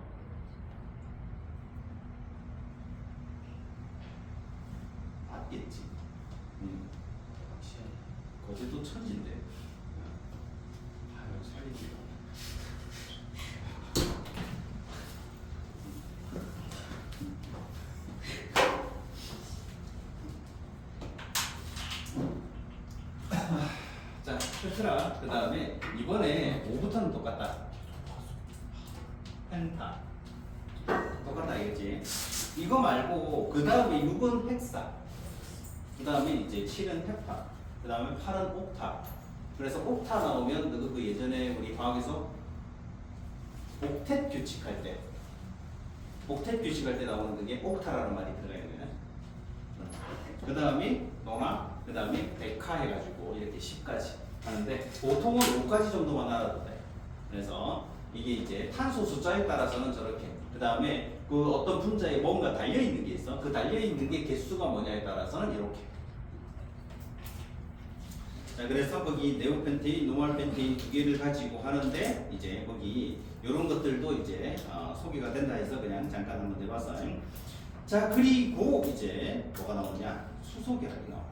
맞겠지. 거제도 천지인데. 살리지. 자, 테트라. 그 다음에 이번에 5부터는 똑같다. 펜타. 똑같다 알겠지? 이거 말고 그 다음에 6은 헥사. 그 다음에 이제 7은 헤파. 그 다음에 8은 옥타. 그래서 옥타 나오면 그 예전에 우리 과학에서 옥텟 규칙할 때 나오는 그게 옥타라는 말이 들어가 있는 거야. 그 다음에 노나, 그 다음에 데카 해가지고 이렇게 10까지 하는데 보통은 5까지 정도만 알아도 돼. 그래서 이게 이제 탄소 숫자에 따라서는 저렇게. 그 다음에 그 어떤 분자에 뭔가 달려 있는 게 있어. 그 달려 있는 게 개수가 뭐냐에 따라서는 이렇게. 자, 그래서 거기 네오펜테인, 노말펜테인 두 개를 가지고 하는데 이제 거기 이런 것들도 이제 소개가 된다 해서 그냥 잠깐 한번 해봤어요. 자, 그리고 이제 뭐가 나오냐? 수소결합이 나와.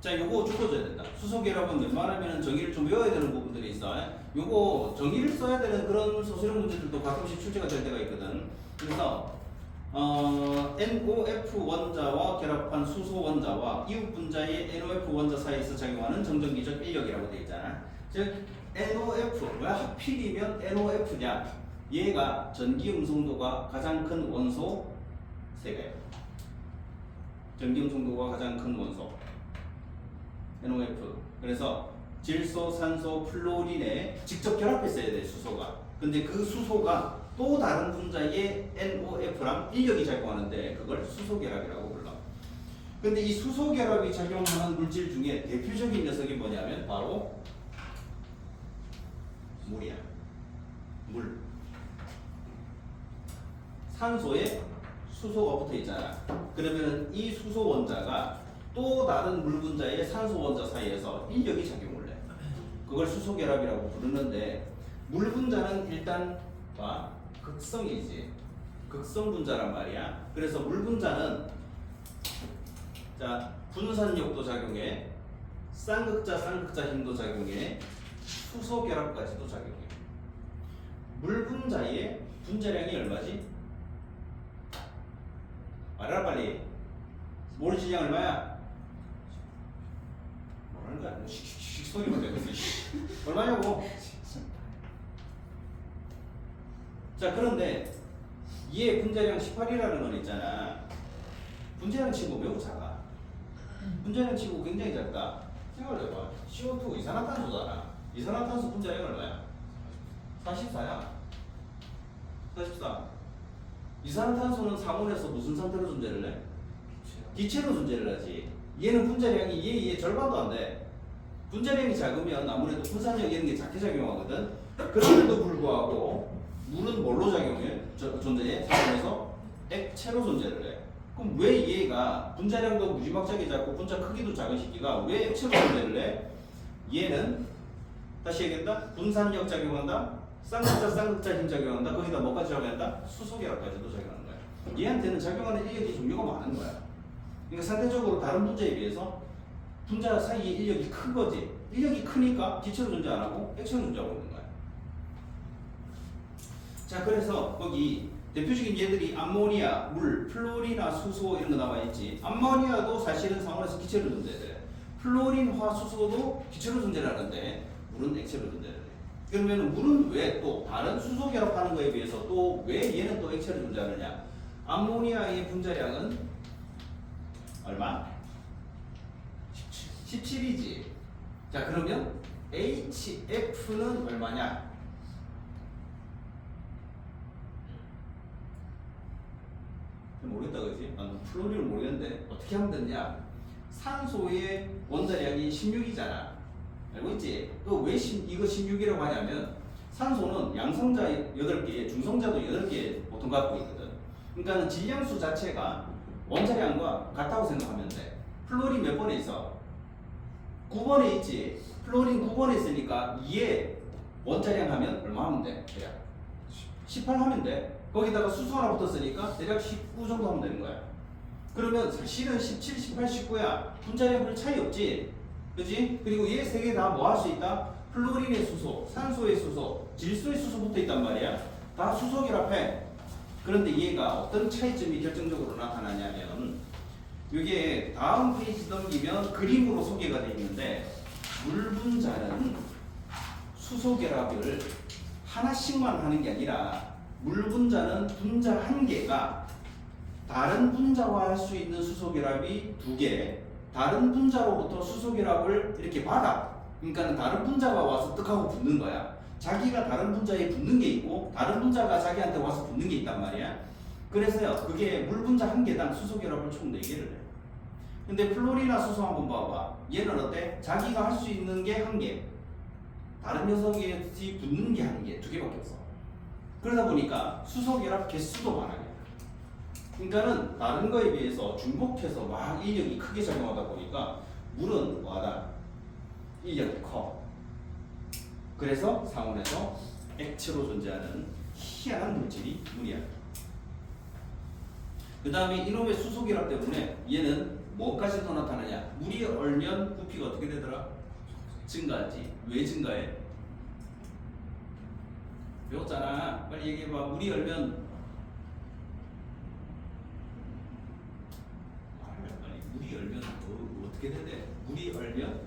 자, 요거 줄여줘야 된다. 수소결합은 웬만하면 정의를 좀 외워야 되는 부분들이 있어. 요거 정의를 써야 되는 그런 소수령 문제들도 가끔씩 출제가 될 때가 있거든. 그래서 NOF 원자와 결합한 수소 원자와 이웃 분자의 NOF 원자 사이에서 작용하는 정전기적 인력이라고 되어 있잖아. 즉 NOF, 왜 하필이면 NOF냐? 얘가 전기 음성도가 가장 큰 원소 세 개. 전기 음성도가 가장 큰 원소 NOF. 그래서 질소, 산소, 플로린에 직접 결합했어야 돼, 수소가. 근데 그 수소가 또 다른 분자의 NOF랑 인력이 작용하는데 그걸 수소결합이라고 불러. 근데 이 수소결합이 작용하는 물질 중에 대표적인 녀석이 뭐냐면 바로 물이야. 물. 산소에 수소가 붙어 있잖아. 그러면 이 수소 원자가 또 다른 물 분자의 산소 원자 사이에서 인력이 작용을 해. 그걸 수소결합이라고 부르는데 물 분자는 일단 봐. 극성이지. 극성 분자란 말이야. 그래서 물 분자는 자, 분산력도 작용해. 쌍극자 힘도 작용해. 수소 결합까지도 작용해. 물 분자의 분자량이 얼마지? 말해라 빨리. 모래 질량 얼마야? 뭐라는 거야? 씩씩씩 소리만 내고 있어. 얼마냐고? 자, 그런데 얘 분자량 18이라는 건 있잖아. 분자량 치고 매우 작아. 분자량 치고 굉장히 작다. 생각을 해봐. CO2 이산화탄소잖아. 이산화탄소 분자량 얼마야? 44야. 44. 이산화탄소는 상온에서 무슨 상태로 존재를 해? 기체로 존재를 하지. 얘는 분자량이 얘의 절반도 안 돼. 분자량이 작으면 아무래도 분산력 이런 게 작게 작용하거든. 그럼에도 불구하고 물은 뭘로 작용해? 존재해? 상온에서 액체로 존재를 해. 그럼 왜 얘가 분자량도 무지막지하게 작고 분자 크기도 작은 시기가 왜 액체로 존재를 해? 얘는 다시 얘기했다. 분산력 작용한다. 쌍극자 힘 작용한다. 거기다 뭐까지 작용한다? 수소결합까지도 작용하는 거야. 얘한테는 작용하는 인력이 종류가 많은 거야. 그러니까 상대적으로 다른 분자에 비해서 분자 사이의 인력이 큰 거지. 인력이 크니까 기체로 존재 안 하고 액체로 존재하고 있는 거야. 자, 그래서 거기 대표적인 얘들이 암모니아, 물, 플로린화, 수소 이런 거 나와 있지. 암모니아도 사실은 상온에서 기체로 존재해. 플로린화, 수소도 기체로 존재를 하는데 물은 액체로 존재를 해. 그러면 물은 왜 또 다른 수소 결합하는 거에 비해서 또 왜 얘는 또 액체로 존재하느냐? 암모니아의 분자량은 얼마? 17이지. 자, 그러면 HF는 얼마냐? 모르겠다 그지? 나는 플로린을 모르겠는데 어떻게 하면 되냐? 산소의 원자량이 16이잖아. 알고 있지? 왜 이거 16이라고 하냐면 산소는 양성자 8개, 중성자도 8개 보통 갖고 있거든. 그러니까 질량수 자체가 원자량과 같다고 생각하면 돼. 플로린 몇 번에 있어? 9번에 있지. 플로린 9번에 있으니까 2에 원자량 하면 얼마 하면 돼? 대략 18 하면 돼. 거기다가 수소 하나 붙었으니까 대략 19 정도 하면 되는 거야. 그러면 사실은 17, 18, 19야. 분자량 별 차이 없지. 그지? 그리고 얘 세 개 다 뭐 할 수 있다? 플로린의 수소, 산소의 수소, 질소의 수소 붙어 있단 말이야. 다 수소 결합해. 그런데 얘가 어떤 차이점이 결정적으로 나타나냐면 이게 다음 페이지 넘기면 그림으로 소개가 되어 있는데 물 분자는 수소 결합을 하나씩만 하는 게 아니라 물 분자는 분자 한 개가 다른 분자와 할 수 있는 수소 결합이 2개, 다른 분자로부터 수소 결합을 이렇게 받아. 그러니까 다른 분자가 와서 떡하고 붙는 거야. 자기가 다른 분자에 붙는 게 있고 다른 분자가 자기한테 와서 붙는 게 있단 말이야. 그래서요, 그게 물 분자 한 개당 수소 결합을 총 4개를 해. 근데 플로린이나 수소 한번 봐봐. 얘는 어때? 자기가 할 수 있는 게 1개, 다른 녀석이 붙는 게 1개, 2개밖에 없어. 그러면 2개의 수소 결합을 그러다 보니까 수소결합 개수도 많아요. 그러니까는 다른 거에 비해서 중복해서 막 인력이 크게 작용하다 보니까 물은 뭐하다? 인력이 커. 그래서 상온에서 액체로 존재하는 희한한 물질이 물이야. 그 다음에 이놈의 수소결합 때문에 얘는 뭐까지 더 나타나냐? 물이 얼면 부피가 어떻게 되더라? 증가하지. 왜 증가해? 배웠잖아. 빨리 얘기해봐. 물이 얼면 물이 얼면 어떻게 되대? 물이 얼면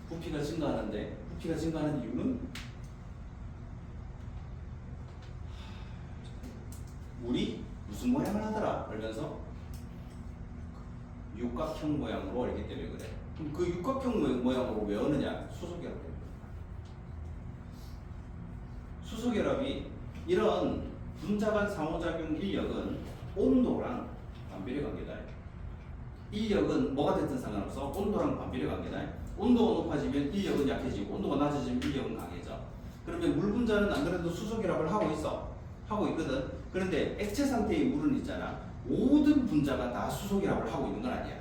부피가 증가하는데 부피가 증가하는 이유는 물이 무슨 모양을 하더라? 얼면서 육각형 모양으로 얼기 때문에 그래. 그럼 그 육각형 모양으로 왜 얼느냐? 수소결합 때문에. 수소결합이 이런 분자 간 상호작용 인력은 온도랑 반비례 관계다. 인력은 뭐가 됐든 상관없어. 온도랑 반비례 관계다. 온도가 높아지면 인력은 약해지고 온도가 낮아지면 인력은 강해져. 그러면 물 분자는 안 그래도 수소결합을 하고 있어. 하고 있거든. 그런데 액체 상태의 물은 있잖아. 모든 분자가 다 수소결합을 하고 있는 건 아니야.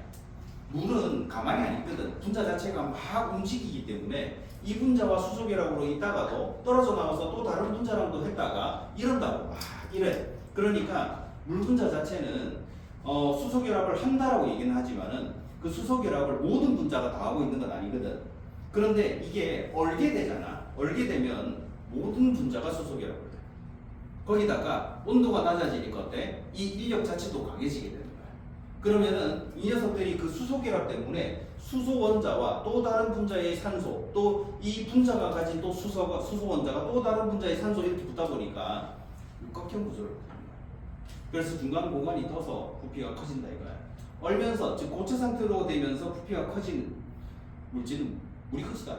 물은 가만히 안 있거든. 분자 자체가 막 움직이기 때문에 이 분자와 수소결합으로 있다가도 떨어져 나와서 또 다른 분자랑도 했다가 이런다고 막 이래. 그러니까 물 분자 자체는 수소결합을 한다라고 얘기는 하지만은 그 수소결합을 모든 분자가 다 하고 있는 건 아니거든. 그런데 이게 얼게 되잖아. 얼게 되면 모든 분자가 수소결합을 해. 거기다가 온도가 낮아지니까 어때? 이 인력 자체도 강해지게 되는 거야. 그러면은 이 녀석들이 그 수소결합 때문에 수소 원자와 또 다른 분자의 산소, 또 이 분자가 가진 또 수소 원자가 또 다른 분자의 산소 이렇게 붙다 보니까 육각형 구조를 보는 거야. 그래서 중간 공간이 떠서 부피가 커진다 이거야. 얼면서 즉 고체 상태로 되면서 부피가 커진 물질은 물이 크지다.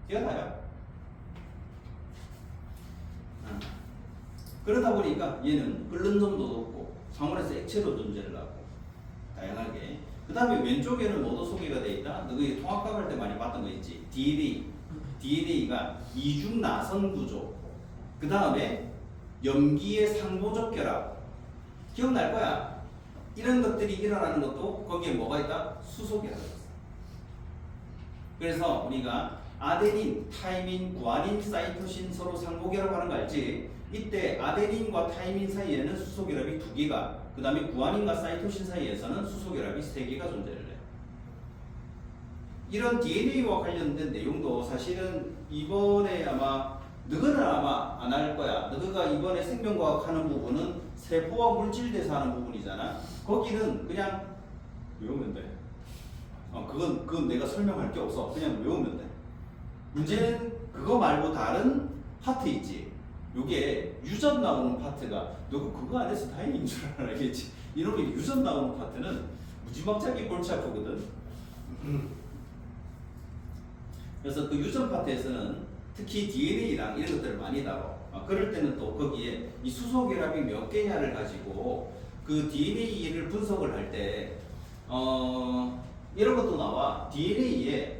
이거 다야. 그러다 보니까 얘는 끓는 점도 높고 상온에서 액체로 존재를 하고 다양하게. 그 다음에 왼쪽에는 뭐도 소개가 돼 있다? 너희 통합과학 할 때 많이 봤던 거 있지? DNA가 이중 나선 구조. 그 다음에 염기의 상보적 결합. 기억날 거야. 이런 것들이 일어나는 것도 거기에 뭐가 있다? 수소 결합이 있어. 그래서 우리가 아데닌, 타이민, 구아닌, 사이토신 서로 상보 결합하는 거 알지? 이때 아데닌과 타이민 사이에는 수소 결합이 2개가, 그 다음에 구아닌과 사이토신 사이에서는 수소 결합이 3개가 존재를 해. 이런 DNA와 관련된 내용도 사실은 이번에 아마 너희는 아마 안 할 거야. 너희가 이번에 생명과학 하는 부분은 세포와 물질 대사하는 부분이잖아. 거기는 그냥 외우면 돼. 그건 내가 설명할 게 없어. 그냥 외우면 돼. 문제는 그거 말고 다른 파트 있지. 요게 유전 나오는 파트가 너 그거 안 해서 다행인 줄 알겠지. 이놈의 유전 나오는 파트는 무지막지하게 골치 아프거든. 그래서 그 유전 파트에서는 특히 DNA랑 이런 것들을 많이 다뤄. 그럴 때는 또 거기에 이 수소 결합이 몇 개냐를 가지고 그 DNA를 분석을 할 때 이런 것도 나와. DNA에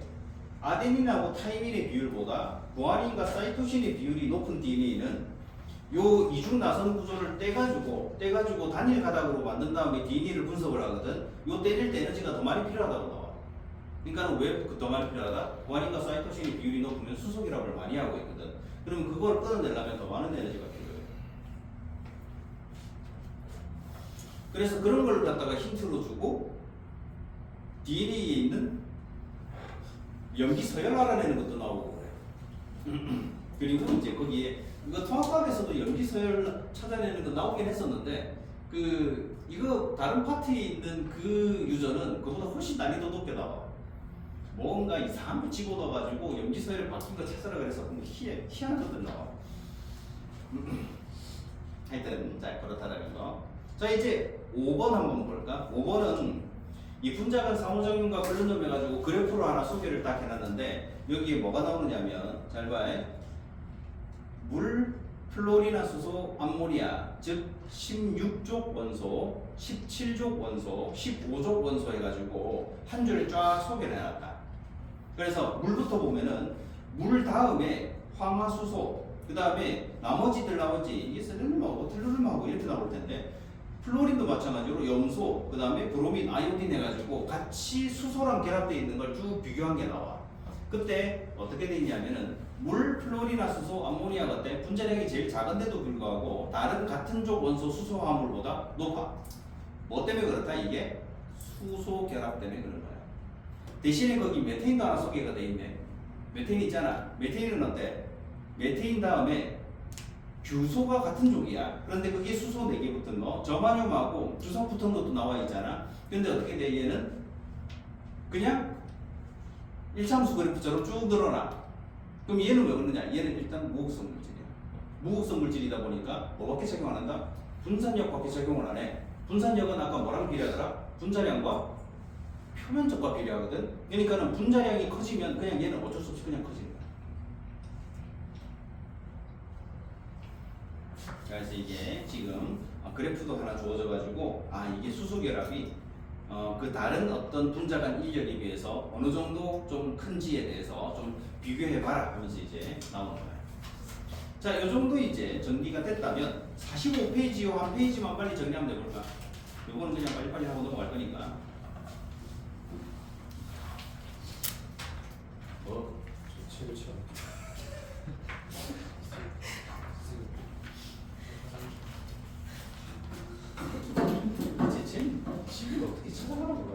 아데닌하고 타이민의 비율보다 구아닌과 사이토신의 비율이 높은 DNA는 요 이중 나선 구조를 떼가지고 단일 가닥으로 만든 다음에 DNA를 분석을 하거든. 요 떼낼 때 에너지가 더 많이 필요하다고 나와. 그러니까 왜 더 많이 필요하다? 구아닌과 사이토신의 비율이 높으면 수소 결합을 많이 하고 있거든. 그러면 그걸 끊어내려면 더 많은 에너지가 필요해. 그래서 그런 걸 갖다가 힌트로 주고 DNA에 있는 염기 서열 알아내는 것도 나오고 그래. 그리고 이제 거기에 이거 통합과학에서도 염기 서열 찾아내는 거 나오긴 했었는데 이거 다른 파트에 있는 그 유전은 그보다 훨씬 난이도 높게 나와. 뭔가 이상한 거 집어넣어가지고 염기 서열을 바뀐 거 찾아라 그래서 희한한 것들 나와. 하여튼 자 그렇다라는 거. 자 이제 5번 한번 볼까? 5번은 이 분자 간 상호작용과 관련점 해가지고 그래프로 하나 소개를 딱 해놨는데 여기에 뭐가 나오느냐면 잘 봐. 물, 플로리나 수소, 암모니아 즉 16족 원소, 17족 원소, 15족 원소 해가지고 한 줄에 쫙 소개를 해놨다. 그래서 물부터 보면은 물 다음에 황화수소, 그 다음에 나머지 이게 셀레늄하고 텔루륨하고 이렇게 나올 텐데 플로린도 마찬가지로 염소, 그 다음에 브로민, 아이오딘 해가지고 같이 수소랑 결합되어 있는 걸 쭉 비교한 게 나와. 그때 어떻게 돼 있냐면은 물, 플로리나, 수소, 암모니아 같은 분자량이 제일 작은데도 불구하고 다른 같은 족 원소 수소 화합물보다 높아. 뭐 때문에 그렇다? 이게 수소 결합 때문에 그런 거야. 대신에 거기 메테인도 하나 소개가 돼 있네. 메테인 있잖아. 메테인은 어때? 메테인 다음에 규소가 같은 족이야. 그런데 그게 수소 4개 붙은 거, 저마늄하고 주석 붙은 것도 나와 있잖아. 근데 어떻게 돼? 얘는 그냥 일차함수 그래프처럼 쭉 늘어나. 그럼 얘는 왜 그러냐? 얘는 일단 무극성 물질이야. 무극성 물질이다 보니까 뭐밖에 작용 안 한다? 분산력밖에 작용을 안 해. 분산력은 아까 뭐랑 비례하더라? 분자량과 표면적과 비례하거든. 그러니까는 분자량이 커지면 그냥 얘는 어쩔 수 없이 그냥 커지는 거야. 그래서 이게 지금 그래프도 하나 주어져가지고 이게 수소 결합이 그 다른 어떤 분자 간 인력에 비해서 어느 정도 좀 큰지에 대해서 좀 비교해봐라 하면서 이제 나오는 거예요. 자, 이 정도 이제 정리가 됐다면 45페이지 요 한 페이지만 빨리 정리하면 돼볼까? 요거는 그냥 빨리빨리 하고 넘어갈 거니까. 뭐? 저 책을 치워. 대체 시비를 어떻게 찾아가나 몰라.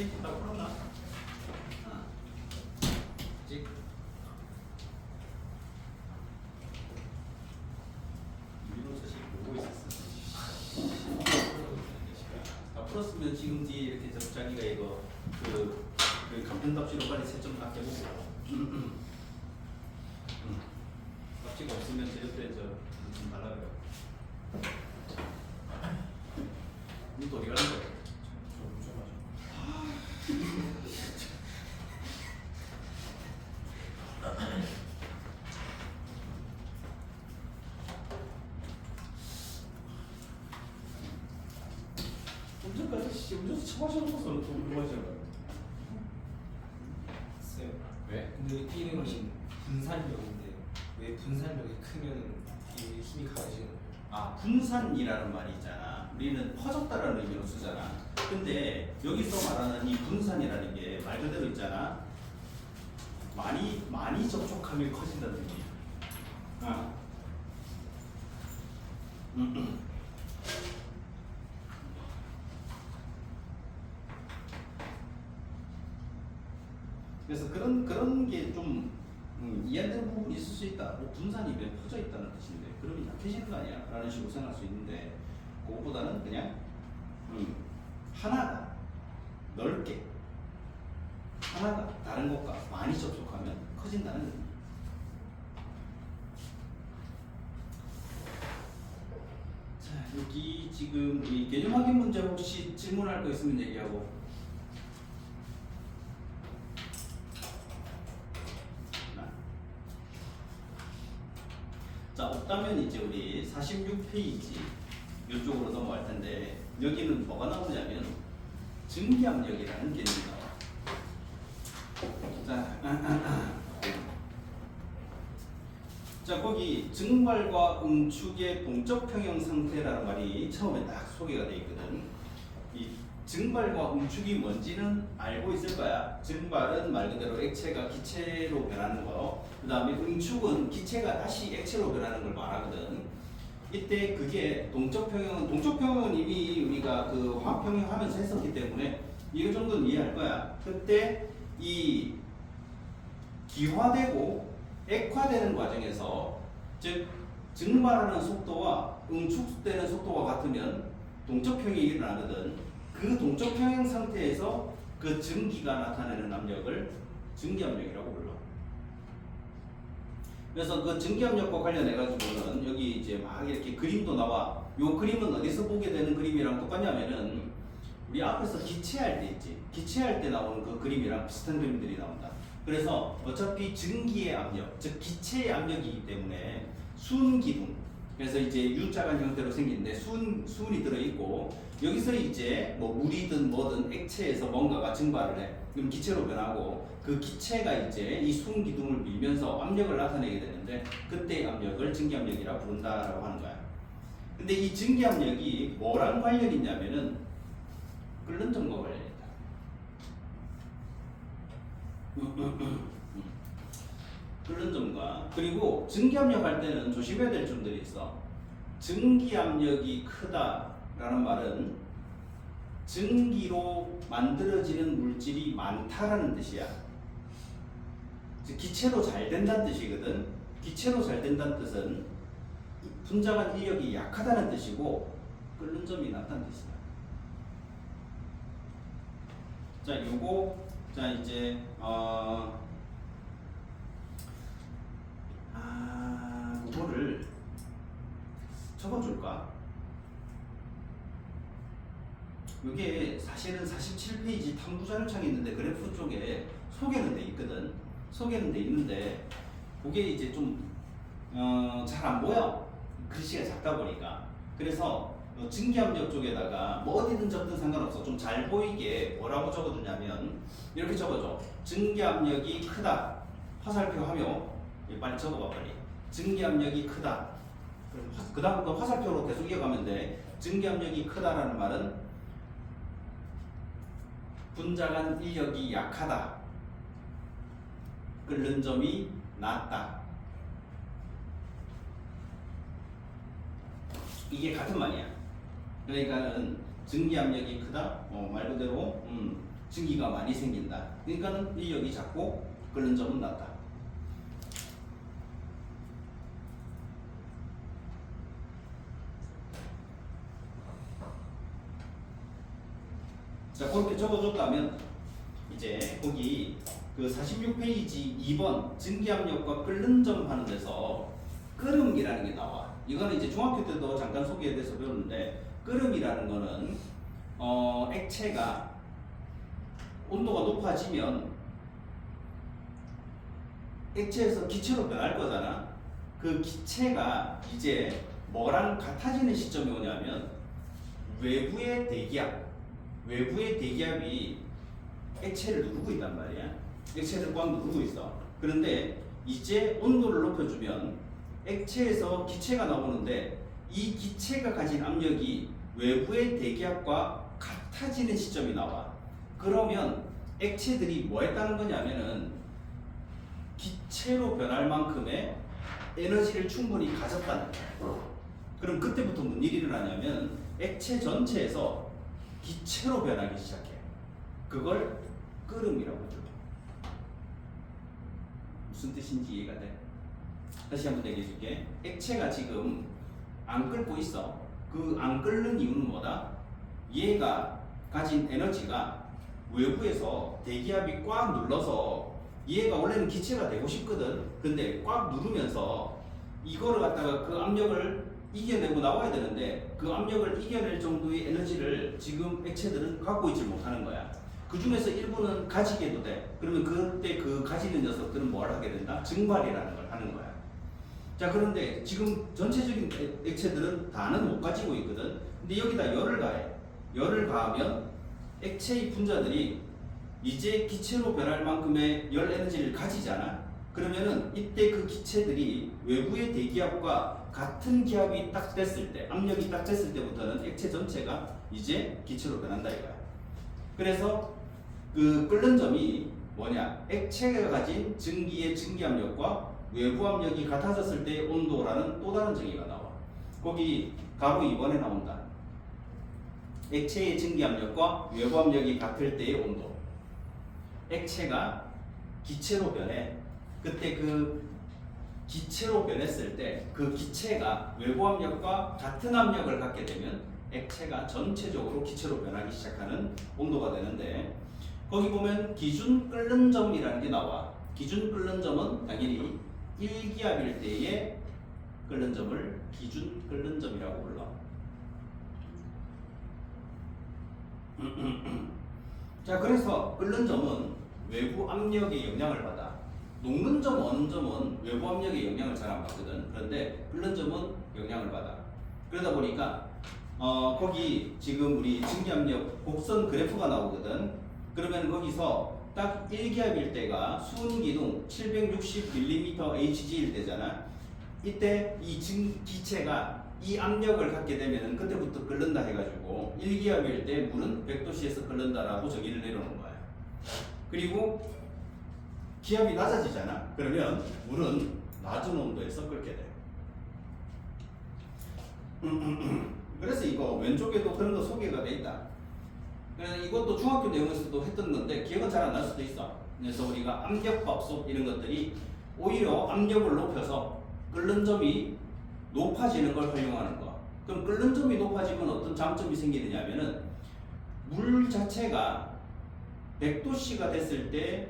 페이지 다 풀었나? 찍. 미노서식 보고 있었어. 다 풀었으면 지금 뒤에 이렇게 자기가 이거 그 간편답시로 빨리 채점 다 해보고. 답지가 없으면 제 옆에 좀 달라요. 이거 어디 가는 거야? 운전까지 운전수 처마셔놓고서 또 물어보시는 쌤. 왜? 근데 이름이 분산력인데 왜 분산력이 크면 이게 힘이 강해지는 거예요? 아, 분산이라는 말이 있잖아. 우리는 퍼졌다라는 의미로 쓰잖아. 근데 여기서 말하는 이 분산이라는 게 말 그대로 있잖아. 많이 접촉하면 커진다는 의미야. 아. 그래서 그런 게 좀 이해 안 되는 부분이 있을 수 있다. 뭐 분산이 왜 퍼져 있다는 뜻인데 그러면 약해지는 거 아니야? 라는 식으로 생각할 수 있는데 그것보다는 그냥 하나가 넓게 하나가 다른 것과 많이 접촉하면 커진다는 의미. 자, 여기 지금 이 개념 확인 문제 혹시 질문할 거 있으면 얘기하고. 자, 없다면 이제 우리 46페이지 이쪽으로 넘어갈 텐데 여기는 뭐가 나오냐면 증기압력이라는 개념이 나와. 자, 거기 증발과 응축의 동적 평형 상태라는 말이 처음에 딱 소개가 돼 있거든. 이 증발과 응축이 뭔지는 알고 있을 거야. 증발은 말 그대로 액체가 기체로 변하는 거. 그 다음에 응축은 기체가 다시 액체로 변하는 걸 말하거든. 이때 그게 동적 평형은 이미 우리가 그 화학 평형 하면서 했었기 때문에 이거 정도는 이해할 거야. 그때 이 기화되고 액화되는 과정에서 즉 증발하는 속도와 응축되는 속도가 같으면 동적 평형이 일어나거든. 그 동적 평형 상태에서 그 증기가 나타내는 압력을 증기압력이라고 불러. 그래서 그 증기압력과 관련해 가지고는 여기 이제 막 이렇게 그림도 나와. 요 그림은 어디서 보게 되는 그림이랑 똑같냐면은 우리 앞에서 기체할 때 있지. 기체할 때 나오는 그 그림이랑 비슷한 그림들이 나온다. 그래서 어차피 증기의 압력, 즉 기체의 압력이기 때문에 수은기둥. 그래서 이제 U자간 형태로 생긴데 수은이 들어있고 여기서 이제 뭐 물이든 뭐든 액체에서 뭔가가 증발을 해. 그럼 기체로 변하고 그 기체가 이제 이 수은기둥을 밀면서 압력을 나타내게 되는데 그때의 압력을 증기압력이라 부른다라고 하는 거야. 근데 이 증기압력이 뭐랑 관련이 있냐면은 끓는 점과 관련이 있다. 끓는 점과 그리고 증기압력 할 때는 조심해야 될 점들이 있어. 증기압력이 크다라는 말은 증기로 만들어지는 물질이 많다라는 뜻이야. 즉 기체로 잘 된다는 뜻이거든. 기체로 잘 된다는 뜻은 분자간 인력이 약하다는 뜻이고 끓는 점이 낮다는 뜻이다. 자, 요거 자 이제 이거를 적어줄까? 이게 사실은 47페이지 탐구자료창이 있는데 그래프 쪽에 소개는 돼 있거든. 소개는 돼 있는데 그게 이제 좀 잘 안 보여. 글씨가 작다 보니까. 그래서 증기압력 쪽에다가 뭐 어디든 적든 상관없어. 좀 잘 보이게 뭐라고 적어두냐면 이렇게 적어줘. 증기압력이 크다. 화살표 하며 빨리 적어봐 빨리. 증기압력이 크다. 그 다음부터 화살표로 계속 이어가면 돼. 증기압력이 크다라는 말은 분자간 인력이 약하다. 끓는 점이 낮다. 이게 같은 말이야. 그러니까는 증기압력이 크다. 말 그대로 증기가 많이 생긴다. 그러니까는 인력이 작고 끓는 점은 낮다. 자, 그렇게 적어줬다면 이제 거기 그 46페이지 2번 증기압력과 끓는 점 하는 데서 끓음이라는 게 나와. 이거는 이제 중학교 때도 잠깐 소개에 대해서 배웠는데, 끓음이라는 거는 액체가 온도가 높아지면 액체에서 기체로 변할 거잖아. 그 기체가 이제 뭐랑 같아지는 시점이 오냐면 외부의 대기압이 액체를 누르고 있단 말이야. 액체를 꽉 누르고 있어. 그런데 이제 온도를 높여주면 액체에서 기체가 나오는데 이 기체가 가진 압력이 외부의 대기압과 같아지는 시점이 나와. 그러면 액체들이 뭐 했다는 거냐면은 기체로 변할 만큼의 에너지를 충분히 가졌다는 거야. 그럼 그때부터 무슨 일이 일어나냐면 액체 전체에서 기체로 변하기 시작해. 그걸 끓음이라고 불러. 무슨 뜻인지 이해가 돼? 다시 한번 얘기해 줄게. 액체가 지금 안 끓고 있어. 그 안 끓는 이유는 뭐다? 얘가 가진 에너지가 외부에서 대기압이 꽉 눌러서, 얘가 원래는 기체가 되고 싶거든. 근데 꽉 누르면서 이거를 갖다가 그 압력을 이겨내고 나와야 되는데 그 압력을 이겨낼 정도의 에너지를 지금 액체들은 갖고 있지 못하는 거야. 그 중에서 일부는 가지게도 돼. 그러면 그때 그 가지는 녀석들은 뭘 하게 된다? 증발이라는 걸 하는 거야. 자, 그런데 지금 전체적인 액체들은 다는 못 가지고 있거든. 근데 여기다 열을 가해. 열을 가하면 액체의 분자들이 이제 기체로 변할 만큼의 열 에너지를 가지잖아. 그러면은 이때 그 기체들이 외부의 대기압과 같은 기압이 딱 됐을 때, 압력이 딱 됐을 때부터는 액체 전체가 이제 기체로 변한다 이거야. 그래서 그 끓는 점이 뭐냐? 액체가 가진 증기의 증기압력과 외부 압력이 같아졌을 때의 온도라는 또 다른 정의가 나와. 거기 가로 2번에 나온다. 액체의 증기압력과 외부 압력이 같을 때의 온도. 액체가 기체로 변해. 그때 그 기체로 변했을 때 그 기체가 외부 압력과 같은 압력을 갖게 되면 액체가 전체적으로 기체로 변하기 시작하는 온도가 되는데, 거기 보면 기준 끓는 점이라는 게 나와. 기준 끓는 점은 당연히 1기압일 때의 끓는 점을 기준 끓는 점이라고 불러. 자, 그래서 끓는 점은 외부 압력의 영향을 받아. 녹는 점, 어는 점은 외부 압력의 영향을 잘 안 받거든. 그런데 끓는 점은 영향을 받아. 그러다 보니까 거기 지금 우리 증기압력 곡선 그래프가 나오거든. 그러면 거기서 딱 1기압일 때가 수은기둥 760mm Hg일 때잖아. 이때 이 기체가 이 압력을 갖게 되면은 그때부터 끓는다 해가지고 1기압일 때 물은 100도씨에서 끓는다라고 정의를 내려놓은 거야. 그리고 기압이 낮아지잖아. 그러면 물은 낮은 온도에서 끓게 돼. 그래서 이거 왼쪽에도 그런 거 소개가 돼 있다. 이것도 중학교 내용에서도 했던 건데 기억은 잘 안 날 수도 있어. 그래서 우리가 압력밥솥 이런 것들이 오히려 압력을 높여서 끓는 점이 높아지는 걸 활용하는 거. 그럼 끓는 점이 높아지면 어떤 장점이 생기느냐 하면은 물 자체가 100도씨가 됐을 때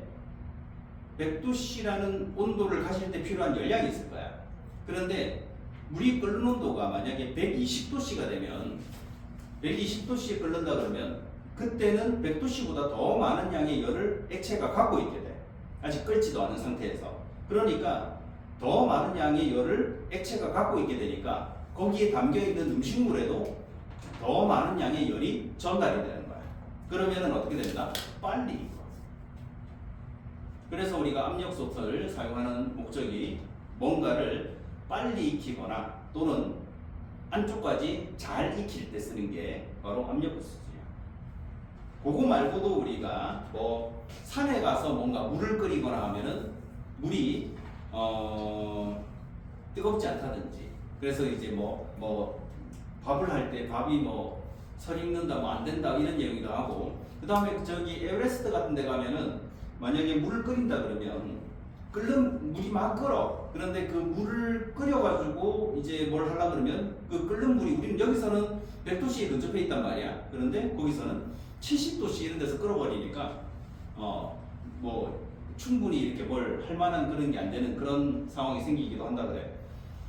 100도씨라는 온도를 가질 때 필요한 열량이 있을 거야. 그런데 물이 끓는 온도가 만약에 120도씨가 되면 120도씨에 끓는다 그러면 그때는 100도씨보다 더 많은 양의 열을 액체가 갖고 있게 돼. 아직 끓지도 않은 상태에서. 그러니까 더 많은 양의 열을 액체가 갖고 있게 되니까 거기에 담겨있는 음식물에도 더 많은 양의 열이 전달이 되는 거야. 그러면은 어떻게 된다? 빨리 익어. 그래서 우리가 압력솥을 사용하는 목적이 뭔가를 빨리 익히거나 또는 안쪽까지 잘 익힐 때 쓰는 게 바로 압력솥이야. 그거 말고도 우리가 뭐 산에 가서 뭔가 물을 끓이거나 하면은 물이 뜨겁지 않다든지, 그래서 이제 뭐 밥을 할 때 밥이 뭐 설 익는다, 뭐 안 된다 이런 얘기도 하고, 그 다음에 저기 에베레스트 같은 데 가면은 만약에 물을 끓인다 그러면 끓는 물이 막 끓어. 그런데 그 물을 끓여가지고 이제 뭘 하려 그러면 그 끓는 물이 우리는 여기서는 100도씨에 근접해 있단 말이야. 그런데 거기서는 70도씨 이런 데서 끓어버리니까 뭐 충분히 이렇게 뭘 할 만한 그런 게 안 되는 그런 상황이 생기기도 한다 그래.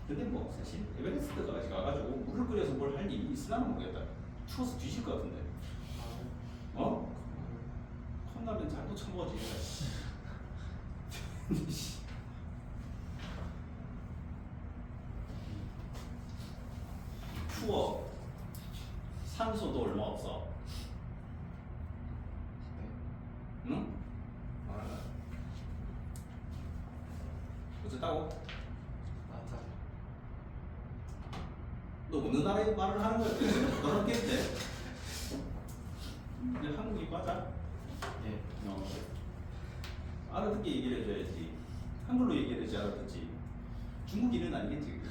근데 뭐 사실 에베레스트까지 가가지고 물을 끓여서 뭘 할 일이 있으려나 모르겠다. 추워서 뒤질 것 같은데. 어? 컵라면 잘도 처먹어지. 추워. 산소도 얼마 없어. 응? 어쨌다고? 맞아. 너 어느 나라에 말을 하는 거야? 그렇겠대. 근데 한국이 맞아? 예. 알아듣게 얘기를 해줘야지. 한글로 얘기를 해야지 알아듣지. 중국인은 아니겠지.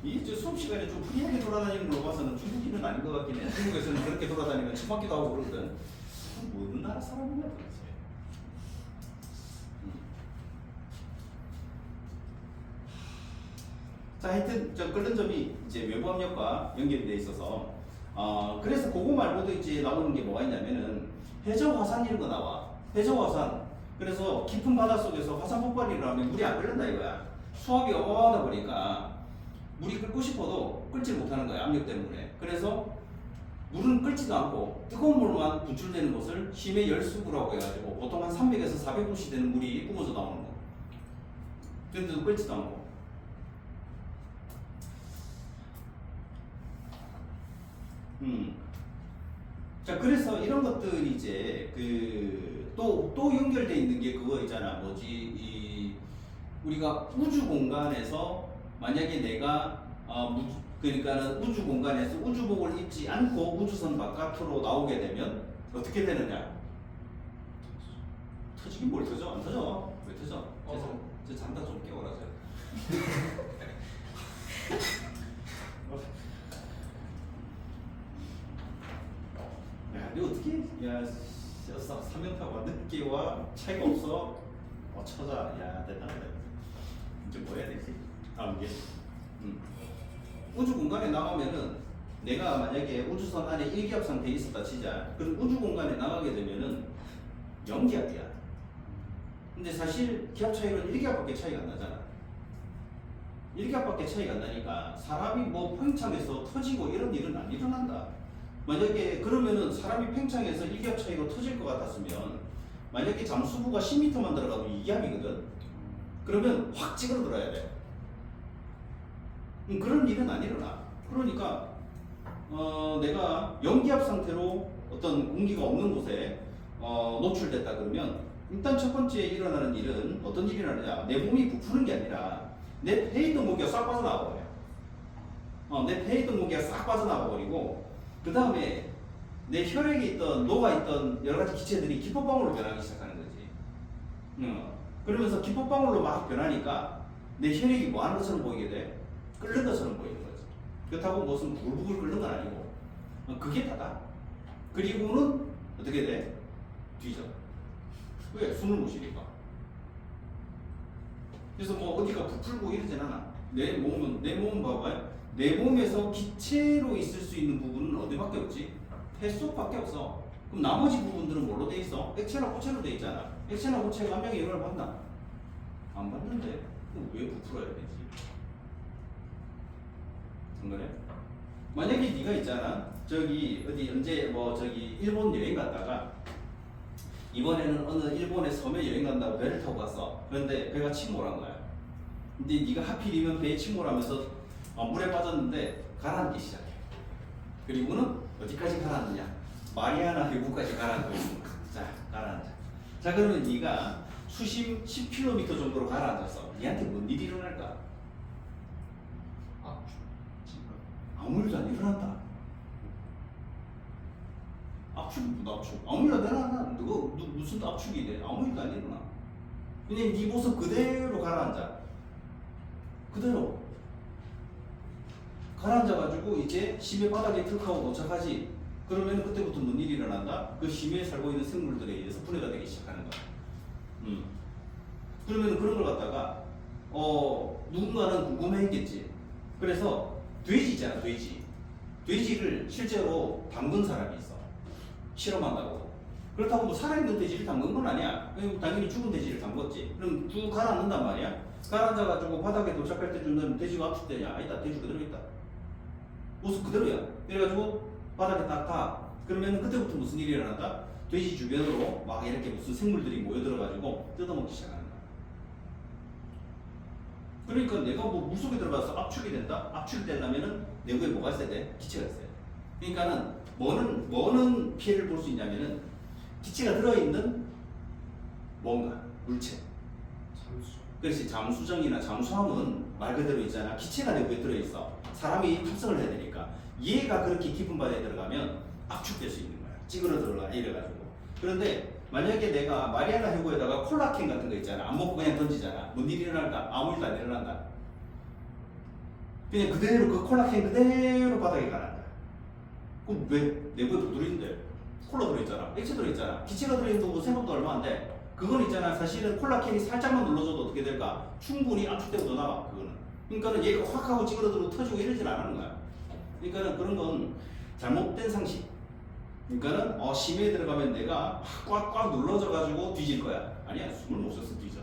이게 저 수업 시간에 좀 프리하게 돌아다니는 걸 봐서는 중국인은 아닌 것 같긴 해. 중국에서는 그렇게 돌아다니면 침 맞기도 하고 그러거든. 뭐 어느 나라 사람이냐 도대체. 자, 하여튼 저 끓는 점이 이제 외부 압력과 연결이 돼 있어서 그래서 그거 말고도 이제 나오는 게 뭐가 있냐면은 해저 화산 이런 거 나와. 해저 화산. 그래서 깊은 바닷속에서 화산 폭발이 일어나면 물이 안 끓는다 이거야. 수압이 어마어마하다 보니까 물이 끓고 싶어도 끓지 못하는 거야, 압력 때문에. 그래서 물은 끓지도 않고 뜨거운 물만 분출되는 것을 심해 열수구라고 해가지고 보통 한 300에서 400도씨 되는 물이 뿜어져 나오는 거. 그런데도 끓지도 않고. 자, 그래서 이런 것들이 이제 또 연결돼 있는 게 그거 있잖아. 뭐지? 우리가 우주 공간에서 만약에 내가 그러니까는 우주 공간에서 우주복을 입지 않고 우주선 바깥으로 나오게 되면 어떻게 되느냐? 터지긴 뭘 터져? 안 터져? 왜 터져? 저 잠깐 좀 깨워라. 야, 너 어떻게? 야, 삼연타와 늦게와 차이가 없어. 쳐자. 야, 대단하다. 이제 뭐 해야 되지? 다음 게. 우주 공간에 나가면은 내가 만약에 우주선 안에 일기압 상태에 있었다 치자. 그럼 우주 공간에 나가게 되면은 0기압이야. 근데 사실 기압 차이로는 1기압밖에 차이가 안 나잖아. 1기압밖에 차이가 안 나니까 사람이 뭐 팽창해서 터지고 이런 일은 안 일어난다. 만약에 그러면은 사람이 팽창해서 1기압 차이로 터질 것 같았으면 만약에 잠수부가 10m만 들어가도 2기압이거든. 그러면 확 찌그러들어야 돼. 그런 일은 안 일어나. 그러니까 내가 연기압 상태로 어떤 공기가 없는 곳에 노출됐다 그러면 일단 첫 번째 일어나는 일은 어떤 일이 일어나냐? 내 몸이 부푸는 게 아니라 내 폐에 있던 공기가 싹 빠져나가 버려요. 내 폐에 있던 공기가 싹 빠져나가 버리고 그 다음에 내 혈액에 있던 녹아있던 여러 가지 기체들이 기포방울로 변하기 시작하는 거지. 그러면서 기포방울로 막 변하니까 내 혈액이 뭐 하는 것처럼 보이게 돼? 끓는 것처럼 보이는 거지. 그렇다고 무슨 부글부글 끓는 건 아니고 그게 다다. 그리고는 어떻게 돼? 뒤져. 왜? 숨을 못 쉬니까. 그래서 뭐 어디가 부풀고 이러진 않아. 내 몸은 봐봐요. 내 몸에서 기체로 있을 수 있는 부분은 어디밖에 없지? 폐 속밖에 없어. 그럼 나머지 부분들은 뭘로 돼 있어? 액체나 고체로 돼 있잖아. 액체나 고체가 한 명의 영향을 받나? 안 받는데 그럼 왜 부풀어야 되지? 안 그래? 만약에 네가 있잖아. 저기 어디 언제 뭐 저기 일본 여행 갔다가 이번에는 어느 일본의 섬에 여행 간다고 배를 타고 갔어. 그런데 배가 침몰한 거야. 근데 네가 하필이면 배에 침몰하면서 물에 빠졌는데 가라앉기 시작해. 그리고는 어디까지 가라앉느냐? 마리아나 해구까지 가라앉고 있는 거야. 자, 가라앉아. 자, 그러면 네가 수심 10km 정도로 가라앉았어. 네한테 뭔 일이 일어날까? 아무 일도 안 일어난다. 압축이 뭐다 압축? 아무 일도 안 일어나. 너 무슨 압축이 돼? 아무 일도 안 일어나. 그냥 네 모습 그대로 가라앉아. 그대로. 가라앉아가지고 이제 심해 바닥에 툭하고 도착하지. 그러면 그때부터 뭔 일이 일어난다? 그 심해에 살고 있는 생물들에 의해서 분해가 되기 시작하는 거야. 그러면 그런 걸 갖다가 누군가는 궁금해했겠지. 그래서 돼지 있잖아, 돼지. 돼지를 실제로 담근 사람이 있어. 실험한다고. 그렇다고 뭐 살아있는 돼지를 담근 건 아니야. 당연히 죽은 돼지를 담궜지. 그럼 쭉 가라앉는단 말이야. 가라앉아가지고 바닥에 도착할 때쯤은 돼지가 압축되냐? 아니다, 돼지 그대로 있다. 모습 그대로야. 그래가지고 바닥에 딱 타. 그러면 그때부터 무슨 일이 일어난다? 돼지 주변으로 막 이렇게 무슨 생물들이 모여들어가지고 뜯어먹기 시작하는 거야. 그러니까 내가 뭐 물속에 들어가서 압축이 된다? 압축이 되려면은 내부에 뭐가 있어야 돼? 기체가 있어야 돼. 그러니까는 뭐는 피해를 볼 수 있냐면은 기체가 들어있는 뭔가 물체. 잠수. 그렇지. 잠수정이나 잠수함은 말 그대로 있잖아. 기체가 내부에 들어있어. 사람이 탑승을 해야 되니까. 얘가 그렇게 깊은 바다에 들어가면 압축될 수 있는 거야. 찌그러 들어가 이래가지고. 그런데 만약에 내가 마리아나 해구에다가 콜라캔 같은 거 있잖아. 안 먹고 그냥 던지잖아. 뭔 일이 일어날까? 아무 일도 안 일어난다. 그냥 그대로 그 콜라캔 그대로 바닥에 가라앉아. 그럼 왜? 내부에 뭐 들어있는데? 콜라 들어있잖아. 액체 들어있잖아. 기체가 들어있는 거 생각도 얼마 안 돼. 그건 있잖아. 사실은 콜라캔이 살짝만 눌러줘도 어떻게 될까? 충분히 압축되고 더 나와. 그거는. 그러니까는 얘가 확 하고 찌그러들고 터지고 이러질 않는 거야. 그러니까는 그런 건 잘못된 상식. 그러니까는 심해에 들어가면 내가 꽉꽉 눌러져가지고 뒤질 거야. 아니야, 숨을 못 쉬어서 뒤져.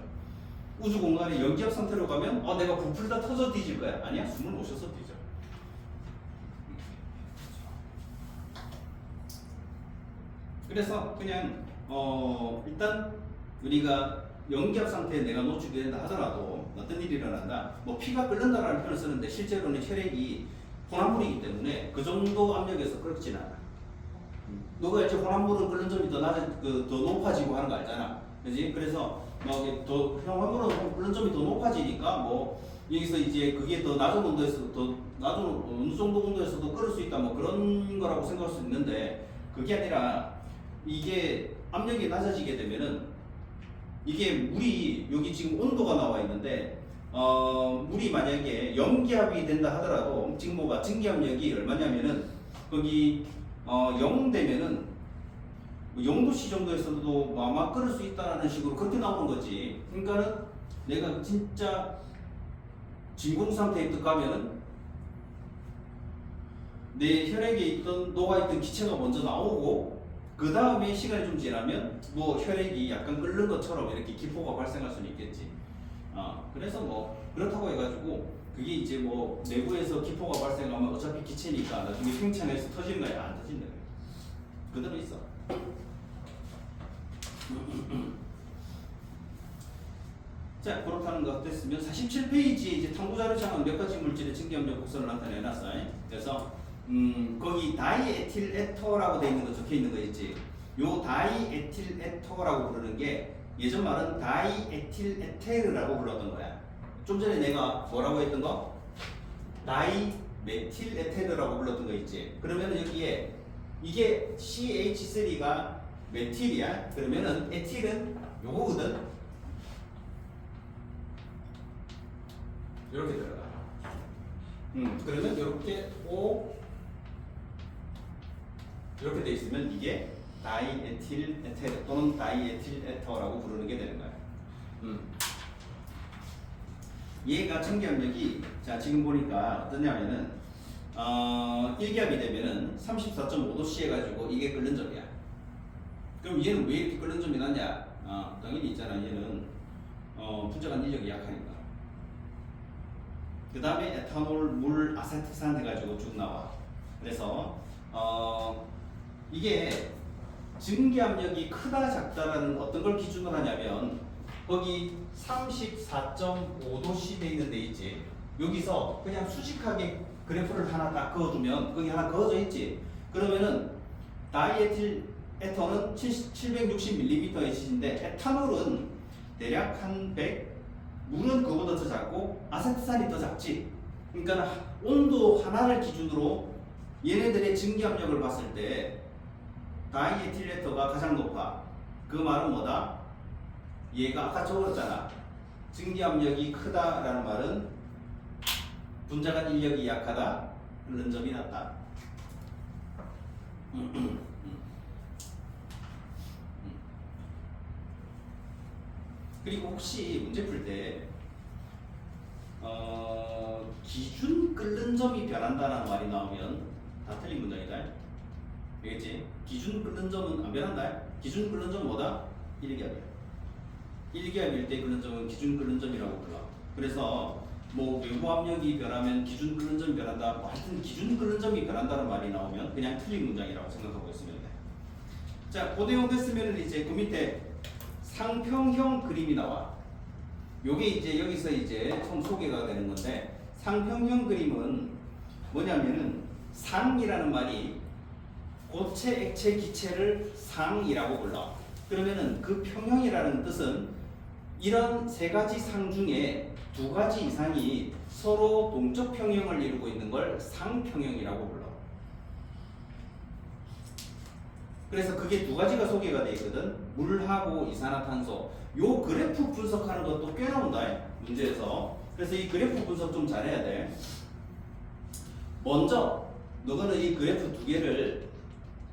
우주 공간에 연기압 상태로 가면 내가 부풀다 터져 뒤질 거야. 아니야, 숨을 못 쉬어서 뒤져. 그래서 그냥 일단 우리가 연기압 상태에 내가 노출이 된다 하더라도 어떤 일이 일어난다. 뭐 피가 끓는다라는 표현을 쓰는데 실제로는 혈액이 혼합물이기 때문에 그 정도 압력에서 끓진 않아. 너가 이제 혼합물은 끓는 점이 더 높아지고 하는 거 알잖아. 그지? 그래서 혼합물은 끓는 점이 더 높아지니까 뭐 여기서 이제 그게 더 낮은 온도에서 더 낮은 어느 정도 온도에서도 끓을 수 있다 뭐 그런 거라고 생각할 수 있는데 그게 아니라 이게 압력이 낮아지게 되면은 이게 물이 여기 지금 온도가 나와 있는데 물이 만약에 염기압이 된다 하더라도 지금 뭐가 증기압력이 얼마냐면은 거기 0 되면은 0도씨 정도에서도 아마 끓을 수 있다라는 식으로 그렇게 나오는 거지. 그러니까는 내가 진짜 진공 상태에 가면은 내 혈액에 있던 녹아있던 기체가 먼저 나오고 그 다음에 시간이 좀 지나면 뭐 혈액이 약간 끓는 것처럼 이렇게 기포가 발생할 수는 있겠지. 그래서 뭐 그렇다고 해가지고 그게 이제 뭐 내부에서 기포가 발생하면 어차피 기체니까 나중에 팽창해서 터지는 거야. 안 터진다. 그대로 있어. 자, 그렇다는 것 됐으면 47페이지에 이제 탐구자료창은 몇 가지 물질의 증기압력 곡선을 나타내놨어. 그래서 거기 다이에틸 에터라고 되어 있는 거 적혀 있는 거 있지. 요 다이에틸 에터라고 부르는 게 예전 말은 다이에틸 에테르라고 불렀던 거야. 좀 전에 내가 뭐라고 했던 거? 다이메틸 에테르라고 불렀던 거 있지. 그러면은 여기에 이게 CH3가 메틸이야. 그러면은 에틸은 요거거든. 이렇게 들어가. 그러면 이렇게 O 이렇게 돼 있으면 이게 다이에틸 에테르 또는 다이에틸 에터라고 부르는 게 되는 거야. 얘가 증기압력이 자 지금 보니까 어떠냐면은 1기압이 되면은 34.5도씨 해가지고 이게 끓는 점이야. 그럼 얘는 왜 이렇게 끓는 점이 나냐? 당연히 있잖아. 얘는 분자간 인력이 약하니까. 그 다음에 에탄올, 물, 아세트산 해가지고 쭉 나와. 그래서 이게 증기압력이 크다 작다라는 어떤 걸 기준으로 하냐면 거기 34.5도씨 돼 있는 데 있지. 여기서 그냥 수직하게 그래프를 하나 딱 그어두면 거기 하나 그어져 있지. 그러면은 다이에틸 에터는 760mmH인데 에탄올은 대략 한 100, 물은 그거보다 더 작고 아세트산이 더 작지. 그러니까 온도 하나를 기준으로 얘네들의 증기압력을 봤을 때 다이에틸 에터가 가장 높아. 그 말은 뭐다? 얘가 아까 적었잖아. 증기압력이 크다라는 말은 분자간 인력이 약하다. 끓는 점이 낮다. 그리고 혹시 문제 풀 때 기준 끓는 점이 변한다는 말이 나오면 다 틀린 문장이다. 알겠지? 기준 끓는 점은 안 변한다. 기준 끓는 점은 뭐다? 1기압이야. 1기압일 때 끓는 점은 기준 끓는 점이라고 불러. 그래서 뭐 외부 압력이 변하면 기준 끓는 점이 변한다. 뭐 하여튼 기준 끓는 점이 변한다는 말이 나오면 그냥 틀린 문장이라고 생각하고 있으면 돼. 자, 그 내용 됐으면 이제 그 밑에 상평형 그림이 나와. 요게 이제 여기서 이제 좀 소개가 되는 건데, 상평형 그림은 뭐냐면은 상이라는 말이 고체, 액체, 기체를 상이라고 불러. 그러면은 그 평형이라는 뜻은 이런 세 가지 상 중에 두 가지 이상이 서로 동적 평형을 이루고 있는 걸 상평형이라고 불러. 그래서 그게 두 가지가 소개가 되어 있거든. 물하고 이산화탄소. 요 그래프 분석하는 것도 꽤 나온다. 문제에서. 그래서 이 그래프 분석 좀 잘해야 돼. 먼저 너는 이 그래프 두 개를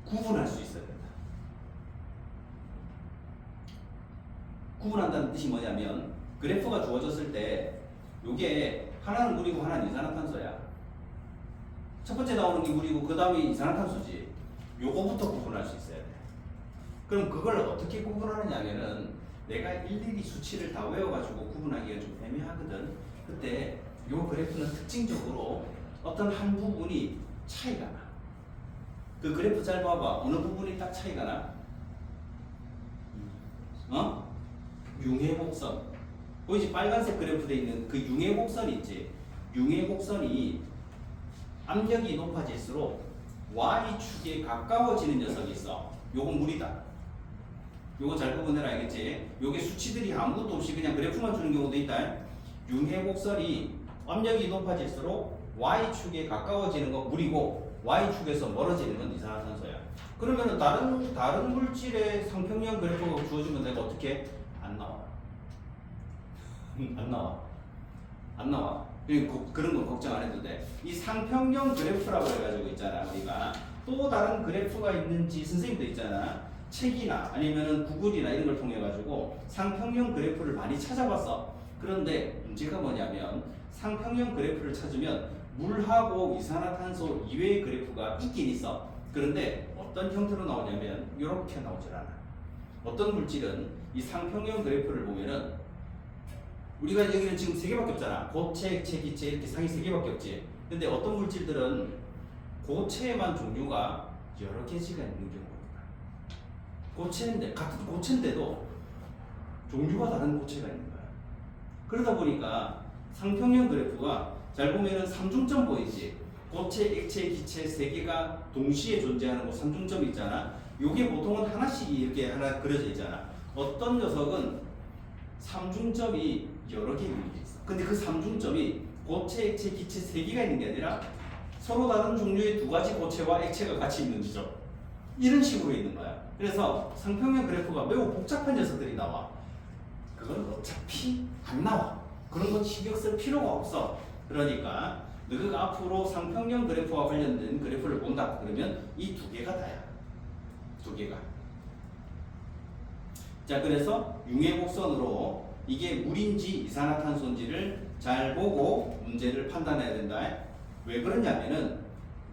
구분할 수 있어야 된다. 구분한다는 뜻이 뭐냐면 그래프가 주어졌을 때 요게 하나는 물이고 하나는 이산화탄소야. 첫 번째 나오는 게 물이고 그 다음에 이산화탄소지. 요거부터 구분할 수 있어야 돼. 그럼 그걸 어떻게 구분하느냐면은 내가 일일이 수치를 다 외워가지고 구분하기가 좀 애매하거든. 그때 요 그래프는 특징적으로 어떤 한 부분이 차이가 나. 그 그래프 잘 봐봐. 어느 부분이 딱 차이가 나? 융해곡선. 보이지? 빨간색 그래프 돼 있는 그 융해곡선이 있지. 융해곡선이 압력이 높아질수록 Y축에 가까워지는 녀석이 있어. 요건 물이다. 요거 잘 구분해라. 알겠지? 요게 수치들이 아무것도 없이 그냥 그래프만 주는 경우도 있다. 융해곡선이 압력이 높아질수록 Y축에 가까워지는 건 물이고 Y축에서 멀어지는 건 이산화탄소야. 그러면은 다른 물질의 상평형 그래프가 주어지면 내가 어떻게? 안 나와. 안 나와. 안 나와. 그런 건 걱정 안 해도 돼. 이 상평형 그래프라고 해가지고 있잖아. 우리가 또 다른 그래프가 있는지 선생님도 있잖아. 책이나 아니면은 구글이나 이런 걸 통해 가지고 상평형 그래프를 많이 찾아봤어. 그런데 문제가 뭐냐면 상평형 그래프를 찾으면 물하고 이산화탄소 이외의 그래프가 있긴 있어. 그런데 어떤 형태로 나오냐면 이렇게 나오질 않아. 어떤 물질은 이 상평형 그래프를 보면은 우리가 여기는 지금 세 개밖에 없잖아. 고체, 액체, 기체 이렇게 상이 세 개밖에 없지. 근데 어떤 물질들은 고체에만 종류가 여러 개지가 있는 경우가 있다. 고체인데 같은 고체인데도 종류가 다른 고체가 있는 거야. 그러다 보니까 상평형 그래프가 잘 보면은 삼중점 보이지? 고체, 액체, 기체 세 개가 동시에 존재하는 거 삼중점 있잖아. 요게 보통은 하나씩 이렇게 하나 그려져 있잖아. 어떤 녀석은 삼중점이 여러 개 있는 게 있어. 근데 그 삼중점이 고체, 액체, 기체 세 개가 있는 게 아니라 서로 다른 종류의 두 가지 고체와 액체가 같이 있는 지점. 이런 식으로 있는 거야. 그래서 상평형 그래프가 매우 복잡한 녀석들이 나와. 그건 어차피 안 나와. 그런 건 신경 쓸 필요가 없어. 그러니까 너가 앞으로 상평형 그래프와 관련된 그래프를 본다. 그러면 이 두 개가 다야. 두 개가. 자, 그래서 융해곡선으로 이게 물인지 이산화탄소인지를 잘 보고 문제를 판단해야 된다. 왜 그러냐면은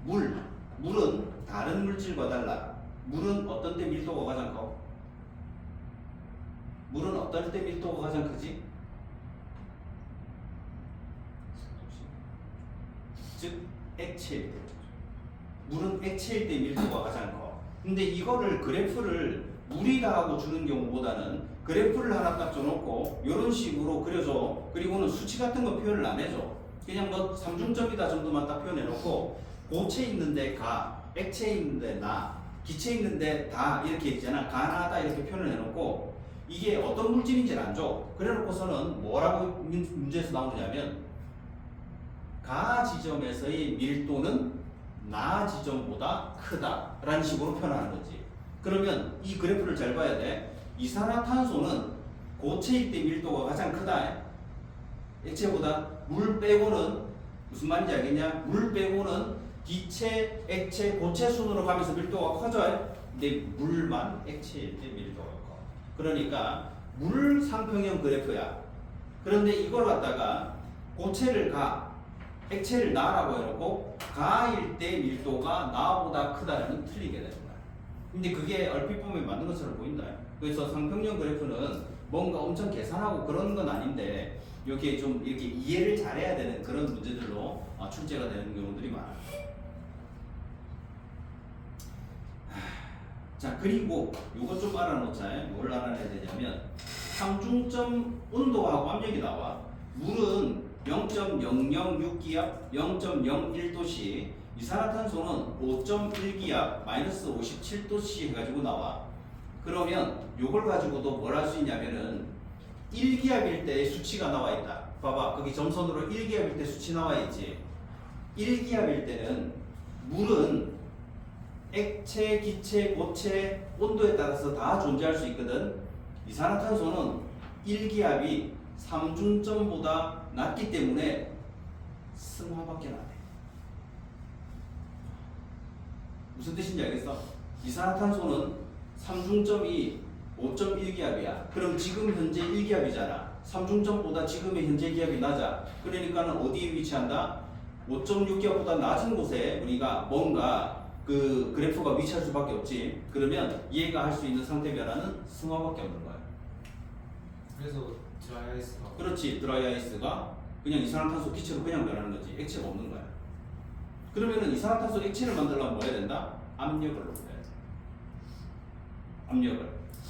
물은 다른 물질과 달라. 물은 어떤 때 밀도가 가장 커? 물은 어떨 때 밀도가 가장 크지? 즉 액체일 때. 물은 액체일 때 밀도가 가장 커. 근데 이거를 그래프를 물이다 하고 주는 경우보다는 그래프를 하나 딱 줘놓고 이런 식으로 그려줘. 그리고는 수치 같은 거 표현을 안 해줘. 그냥 뭐 삼중점이다 정도만 딱 표현해놓고 고체 있는데 가, 액체 있는데 나, 기체 있는데 다 이렇게 있잖아. 가나다 이렇게 표현을 해놓고 이게 어떤 물질인지를 안 줘. 그래놓고서는 뭐라고 문제에서 나오냐면 가 지점에서의 밀도는 나 지점보다 크다라는 식으로 표현하는 거지. 그러면 이 그래프를 잘 봐야 돼. 이산화탄소는 고체일 때 밀도가 가장 크다. 액체보다 물 빼고는 무슨 말인지 알겠냐? 물 빼고는 기체, 액체, 고체 순으로 가면서 밀도가 커져요. 근데 물만 액체일 때 밀도가 커. 그러니까 물 상평형 그래프야. 그런데 이걸 갖다가 고체를 가, 액체를 나라고 해놓고 가일 때 밀도가 나보다 크다는 틀리게 되는 거야. 근데 그게 얼핏 보면 맞는 것처럼 보인다. 그래서 상평형 그래프는 뭔가 엄청 계산하고 그런 건 아닌데 이렇게 좀 이렇게 이해를 잘해야 되는 그런 문제들로 출제가 되는 경우들이 많아. 자, 그리고 요거 좀 알아놓자. 뭘 알아내야 되냐면 상중점 온도하고 압력이 나와. 물은 0.006기압, 0.01도씨, 이산화탄소는 5.1기압, 마이너스 57도씨 해가지고 나와. 그러면 요걸 가지고도 뭘 할 수 있냐면은 1기압일 때의 수치가 나와 있다. 봐봐, 거기 점선으로 1기압일 때 수치 나와 있지. 1기압일 때는 물은 액체, 기체, 고체, 온도에 따라서 다 존재할 수 있거든. 이산화탄소는 1기압이 3중점보다 낮기 때문에 승화밖에 안 해. 무슨 뜻인지 알겠어? 이산화탄소는 3중점이 5.1기압이야. 그럼 지금 현재 1기압이잖아. 3중점보다 지금의 현재 기압이 낮아. 그러니까는 어디에 위치한다? 5.6기압보다 낮은 곳에 우리가 뭔가 그 그래프가 위치할 수밖에 없지. 그러면 얘가 할 수 있는 상태 변화는 승화밖에 없는 거야. 그래서 드라이아이스가 그렇지. 드라이아이스가 그냥 이산화탄소 기체로 그냥 변하는 거지. 액체가 없는 거야. 그러면은 이산화탄소 액체를 만들려면 뭐 해야 된다? 압력을 높여야 돼.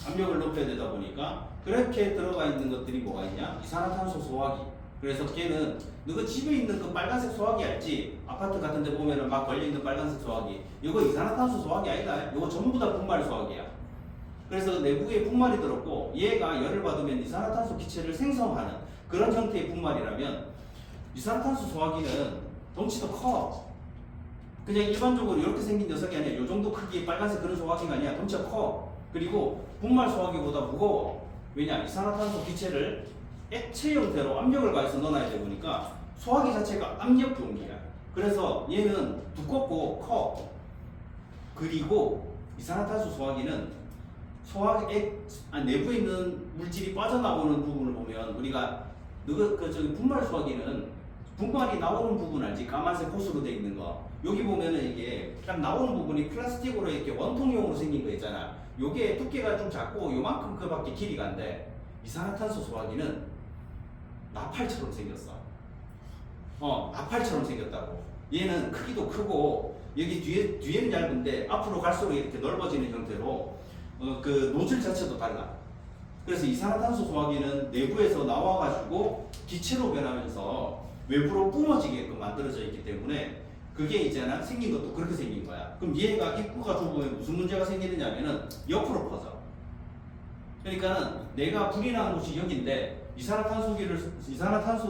압력을 높여야 되다 보니까 그렇게 들어가 있는 것들이 뭐가 있냐? 이산화탄소 소화기. 그래서 걔는 너가 집에 있는 그 빨간색 소화기 알지? 아파트 같은 데 보면은 막 걸려있는 빨간색 소화기. 이거 이산화탄소 소화기 아니다. 이거 전부 다 분말 소화기야. 그래서 내부에 분말이 들었고 얘가 열을 받으면 이산화탄소 기체를 생성하는 그런 형태의 분말이라면 이산화탄소 소화기는 덩치도 커. 그냥 일반적으로 이렇게 생긴 녀석이 아니야. 요 정도 크기의 빨간색 그런 소화기가 아니야. 덩치가 커. 그리고 분말 소화기보다 무거워. 왜냐? 이산화탄소 기체를 액체 형태로 압력을 가해서 넣어놔야 되다 보니까 소화기 자체가 압력 용기야. 그래서 얘는 두껍고 커. 그리고 이산화탄소 소화기는 내부에 있는 물질이 빠져나오는 부분을 보면 우리가 저기 분말 소화기는 분말이 나오는 부분 알지? 까만색 호스로 되어 있는 거. 여기 보면은 이게 딱 나오는 부분이 플라스틱으로 이렇게 원통형으로 생긴 거 있잖아. 요게 두께가 좀 작고 요만큼 그밖에 길이가 안 돼. 이산화탄소 소화기는 나팔처럼 생겼어. 나팔처럼 생겼다고. 얘는 크기도 크고 여기 뒤에는 얇은데 앞으로 갈수록 이렇게 넓어지는 형태로 그 노즐 자체도 달라. 그래서 이산화탄소 소화기는 내부에서 나와가지고 기체로 변하면서 외부로 뿜어지게끔 만들어져 있기 때문에 그게 있잖아. 생긴 것도 그렇게 생긴 거야. 그럼 얘가 입구가 좁으면 무슨 문제가 생기느냐면은 옆으로 퍼져. 그러니까는 내가 불이 나는 곳이 여기인데 이산화탄소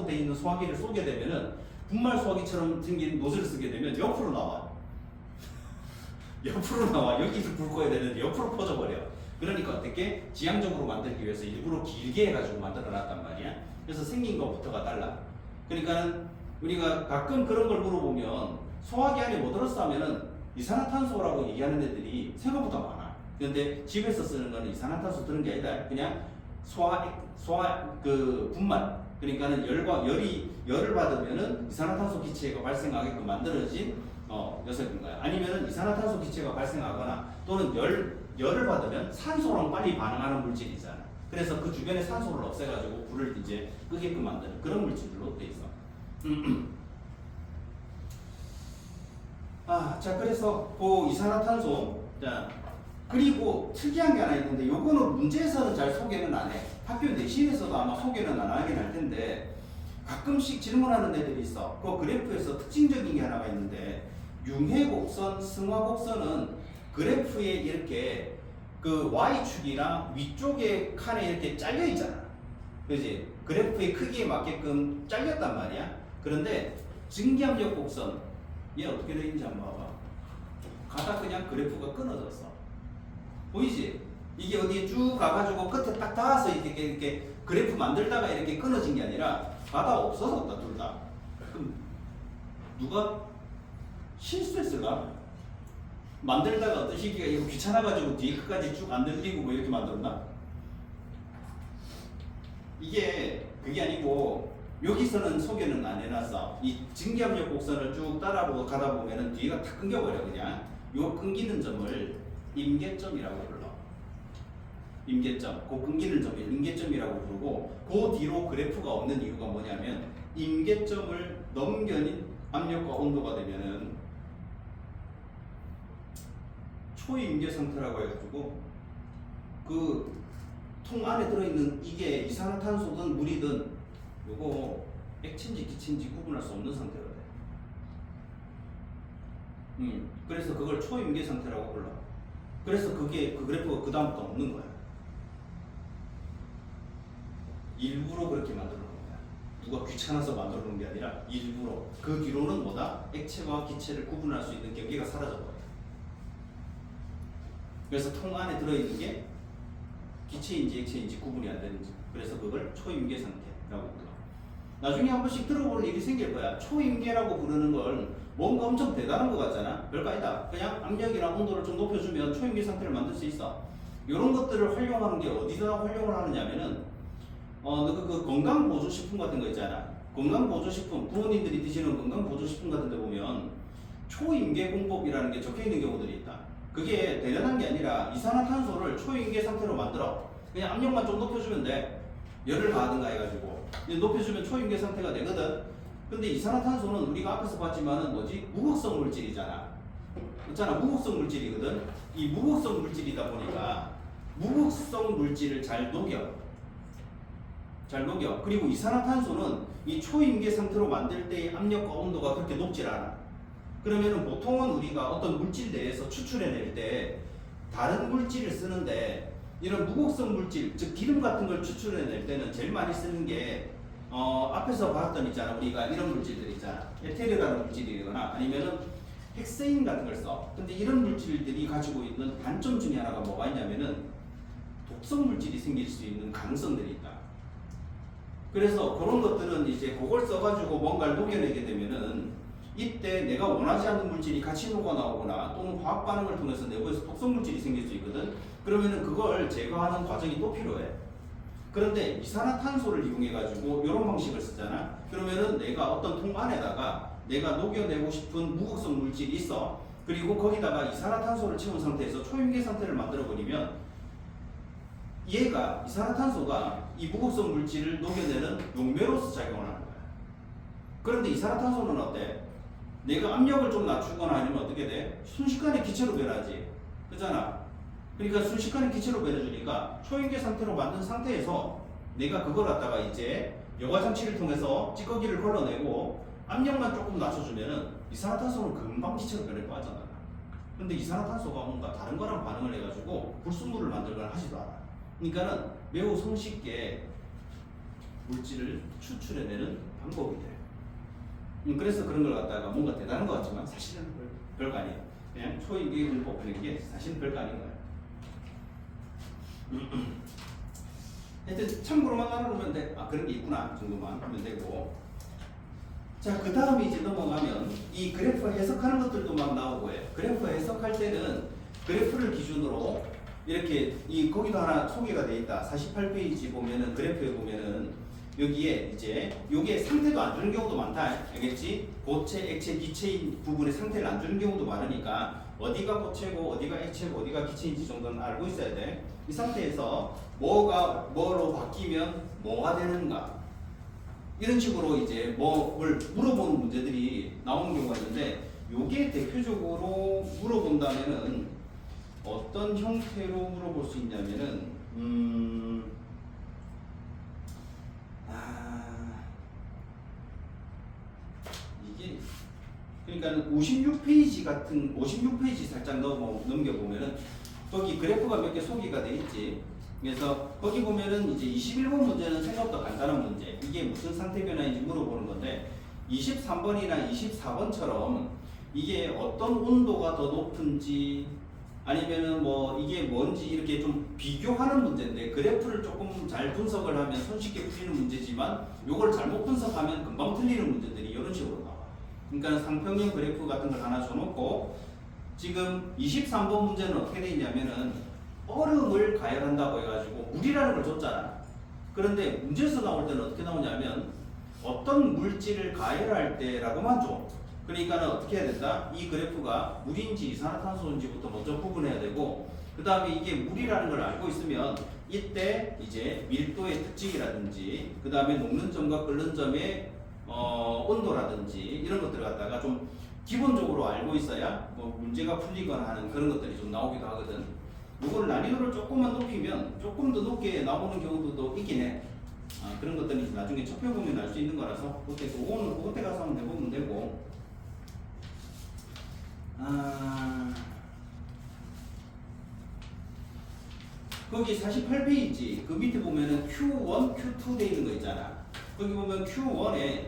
돼 있는 소화기를 쏘게 되면은 분말 소화기처럼 생긴 노즐을 쓰게 되면 옆으로 나와. 옆으로 나와. 여기서 불 꺼야 되는데 옆으로 퍼져버려. 그러니까 어떻게 지향적으로 만들기 위해서 일부러 길게 해가지고 만들어 놨단 말이야. 그래서 생긴 것부터가 달라. 그러니까는 우리가 가끔 그런 걸 물어보면 소화기 안에 뭐 들었어 하면은 이산화탄소라고 얘기하는 애들이 생각보다 많아. 그런데 집에서 쓰는 거는 이산화탄소 들은 게 아니다. 그냥 그 분말. 그러니까는 열을 받으면은 이산화탄소 기체가 발생하게끔 만들어진 녀석인 거야. 아니면은 이산화탄소 기체가 발생하거나 또는 열을 받으면 산소랑 빨리 반응하는 물질이 있잖아. 그래서 그 주변에 산소를 없애가지고 불을 이제 끄게끔 만드는 그런 물질로 돼 있어. 자, 그래서 그 이산화탄소, 자, 그리고 특이한 게 하나 있는데 요거는 문제에서는 잘 소개는 안 해. 학교 내신에서도 아마 소개는 안 하긴 할 텐데 가끔씩 질문하는 애들이 있어. 그 그래프에서 특징적인 게 하나가 있는데 융해곡선, 승화곡선은 그래프에 이렇게 그 Y축이랑 위쪽에 칸에 이렇게 잘려 있잖아. 그지? 그래프의 크기에 맞게끔 잘렸단 말이야. 그런데 증기압력 곡선, 얘 어떻게 되어 있는지 한번 봐봐. 가다 그냥 그래프가 끊어졌어. 보이지? 이게 어디에 쭉 가가지고 끝에 딱 닿아서 이렇게 그래프 만들다가 이렇게 끊어진 게 아니라 가다 없어졌다, 둘 다. 그럼 누가 실수했을까? 만들다가 어떤 시기가 이거 귀찮아가지고 뒤에 끝까지 쭉 안 늘리고 뭐 이렇게 만들었나? 이게 그게 아니고 여기서는 소개는 안 해놨어. 이 증기압력 곡선을 쭉 따라보고 가다 보면은 뒤가 다 끊겨버려 그냥. 요 끊기는 점을 임계점이라고 불러. 임계점, 그 끊기는 점을 임계점이라고 부르고 그 뒤로 그래프가 없는 이유가 뭐냐면 임계점을 넘겨닌 압력과 온도가 되면은 초임계 상태라고 해가지고 그 통 안에 들어있는 이게 이산화탄소든 물이든 요거 액체인지 기체인지 구분할 수 없는 상태가 돼. 그래서 그걸 초임계 상태라고 불러. 그래서 그게 그 그래프가 그 다음부터 없는 거야. 일부러 그렇게 만들어 놓은 거야. 누가 귀찮아서 만들어 놓은 게 아니라 일부러. 그 뒤로는 뭐다? 액체와 기체를 구분할 수 있는 경계가 사라져 버려. 그래서 통 안에 들어있는 게 기체인지 액체인지 구분이 안 되는지. 그래서 그걸 초임계 상태라고 불러. 나중에 한 번씩 들어볼 일이 생길 거야. 초임계라고 부르는 걸 뭔가 엄청 대단한 것 같잖아. 별거 아니다. 그냥 압력이나 온도를 좀 높여주면 초임계 상태를 만들 수 있어. 이런 것들을 활용하는 게 어디다 활용을 하느냐면은 그 건강보조식품 같은 거 있잖아. 건강보조식품, 부모님들이 드시는 건강보조식품 같은 데 보면 초임계 공법이라는 게 적혀 있는 경우들이 있다. 그게 대단한 게 아니라 이산화탄소를 초임계 상태로 만들어. 그냥 압력만 좀 높여주면 돼. 열을 가하든가 해가지고 높여주면 초임계 상태가 되거든. 근데 이산화탄소는 우리가 앞에서 봤지만은 뭐지? 무극성 물질이잖아. 있잖아, 무극성 물질이거든. 이 무극성 물질이다 보니까 무극성 물질을 잘 녹여. 그리고 이산화탄소는 이 초임계 상태로 만들 때의 압력과 온도가 그렇게 높질 않아. 그러면은 보통은 우리가 어떤 물질 내에서 추출해낼 때 다른 물질을 쓰는데 이런 무극성 물질, 즉 기름 같은 걸 추출해낼 때는 제일 많이 쓰는 게 앞에서 봤던 있잖아. 우리가 이런 물질들 있잖아. 에테르라는 물질이거나 아니면은 헥세인 같은 걸 써. 근데 이런 물질들이 가지고 있는 단점 중에 하나가 뭐가 있냐면은 독성 물질이 생길 수 있는 가능성들이 있다. 그래서 그런 것들은 이제 그걸 써가지고 뭔가를 녹여내게 되면은 이때 내가 원하지 않는 물질이 같이 녹아 나오거나 또는 화학 반응을 통해서 내부에서 독성 물질이 생길 수 있거든. 그러면은 그걸 제거하는 과정이 또 필요해. 그런데 이산화탄소를 이용해 가지고 이런 방식을 쓰잖아. 그러면은 내가 어떤 통 안에다가 내가 녹여내고 싶은 무극성 물질이 있어. 그리고 거기다가 이산화탄소를 채운 상태에서 초임계 상태를 만들어 버리면 얘가 이산화탄소가 이 무극성 물질을 녹여내는 용매로서 작용을 하는 거야. 그런데 이산화탄소는 어때? 내가 압력을 좀 낮추거나 아니면 어떻게 돼? 순식간에 기체로 변하지. 그잖아. 그러니까 순식간에 기체로 변해주니까 초임계 상태로 만든 상태에서 내가 그걸 갖다가 이제 여과장치를 통해서 찌꺼기를 걸러내고 압력만 조금 낮춰주면은 이산화탄소는 금방 기체로 변해 빠져나가. 근데 이산화탄소가 뭔가 다른 거랑 반응을 해가지고 불순물을 만들거나 하지도 않아. 그러니까는 매우 손쉽게 물질을 추출해내는 방법이 돼. 그래서 그런 걸 갖다가 뭔가 대단한 것 같지만 사실은 별거 아니에요. 그냥 초임계 공법 하는 게 사실은 별거 아닌 거예요. 하여튼 참고로만 알아놓으면 돼. 아, 그런 게 있구나 정도만 하면 되고. 자, 그 다음에 이제 넘어가면 이 그래프 해석하는 것들도 막 나오고 해요. 그래프 해석할 때는 그래프를 기준으로 이렇게 거기도 하나 소개가 돼 있다. 48페이지 보면은 그래프에 보면은 여기에 이제 요게 상태도 안 주는 경우도 많다. 알겠지? 고체, 액체, 기체인 부분의 상태를 안 주는 경우도 많으니까 어디가 고체고 어디가 액체고 어디가 기체인지 정도는 알고 있어야 돼. 이 상태에서 뭐가 뭐로 바뀌면 뭐가 되는가, 이런 식으로 이제 뭐를 물어보는 문제들이 나오는 경우가 있는데, 요게 대표적으로 물어본다면은 어떤 형태로 물어볼 수 있냐면은 이게 그러니까 56페이지 같은 56페이지 살짝 넘겨보면은 거기 그래프가 몇 개 소개가 돼 있지. 그래서 거기 보면은 이제 21번 문제는 생각보다 간단한 문제. 이게 무슨 상태 변화인지 물어보는 건데 23번이나 24번처럼 이게 어떤 온도가 더 높은지 아니면은 뭐 이게 뭔지 이렇게 좀 비교하는 문제인데, 그래프를 조금 잘 분석을 하면 손쉽게 풀리는 문제지만 요걸 잘못 분석하면 금방 틀리는 문제들이 이런 식으로 나와. 그러니까 상평형 그래프 같은 걸 하나 줘놓고 지금 23번 문제는 어떻게 돼 있냐면은 얼음을 가열한다고 해가지고 물이라는 걸 줬잖아. 그런데 문제에서 나올 때는 어떻게 나오냐면 어떤 물질을 가열할 때라고만 줘. 그러니까는 어떻게 해야 된다? 이 그래프가 물인지 이산화탄소인지부터 먼저 구분해야 되고 그 다음에 이게 물이라는 걸 알고 있으면 이때 이제 밀도의 특징이라든지 그 다음에 녹는 점과 끓는 점의 온도라든지 이런 것들을 갖다가 좀 기본적으로 알고 있어야 뭐 문제가 풀리거나 하는 그런 것들이 좀 나오기도 하거든. 이걸 난이도를 조금만 높이면 조금 더 높게 나오는 경우도 있긴 해. 그런 것들이 나중에 척표 보면 알 수 있는 거라서 그때 가서 한번 해보면 되고. 거기 48페이지 그 밑에 보면은 Q1, Q2 돼 있는 거 있잖아. 거기 보면 Q1에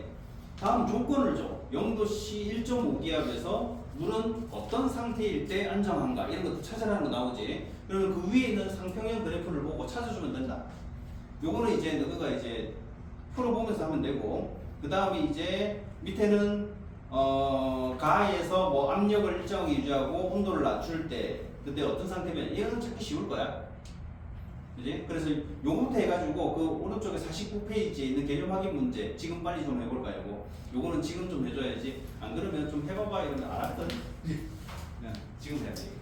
다음 조건을 줘. 0도씨 1.5기압에서 물은 어떤 상태일 때 안정한가 이런 것도 찾아라는 거 나오지. 그러면 그 위에 있는 상평형 그래프를 보고 찾아주면 된다. 요거는 이제 너가 이제 풀어보면서 하면 되고 그 다음에 이제 밑에는 가에서 뭐 압력을 일정하게 유지하고 온도를 낮출 때 그때 어떤 상태면 이거는 찾기 쉬울 거야. 그지? 그래서 요거부터 해가지고 그 오른쪽에 49페이지에 있는 개념 확인 문제 지금 빨리 좀 해볼까 요거. 요거는 지금 좀 해줘야지. 안 그러면 좀 해봐봐 이러면 안 할거든. 지금 해야 돼.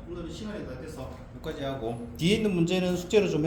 오늘은 시간이 다 돼서 여기까지 하고 뒤에 있는 문제는 숙제로 좀 해.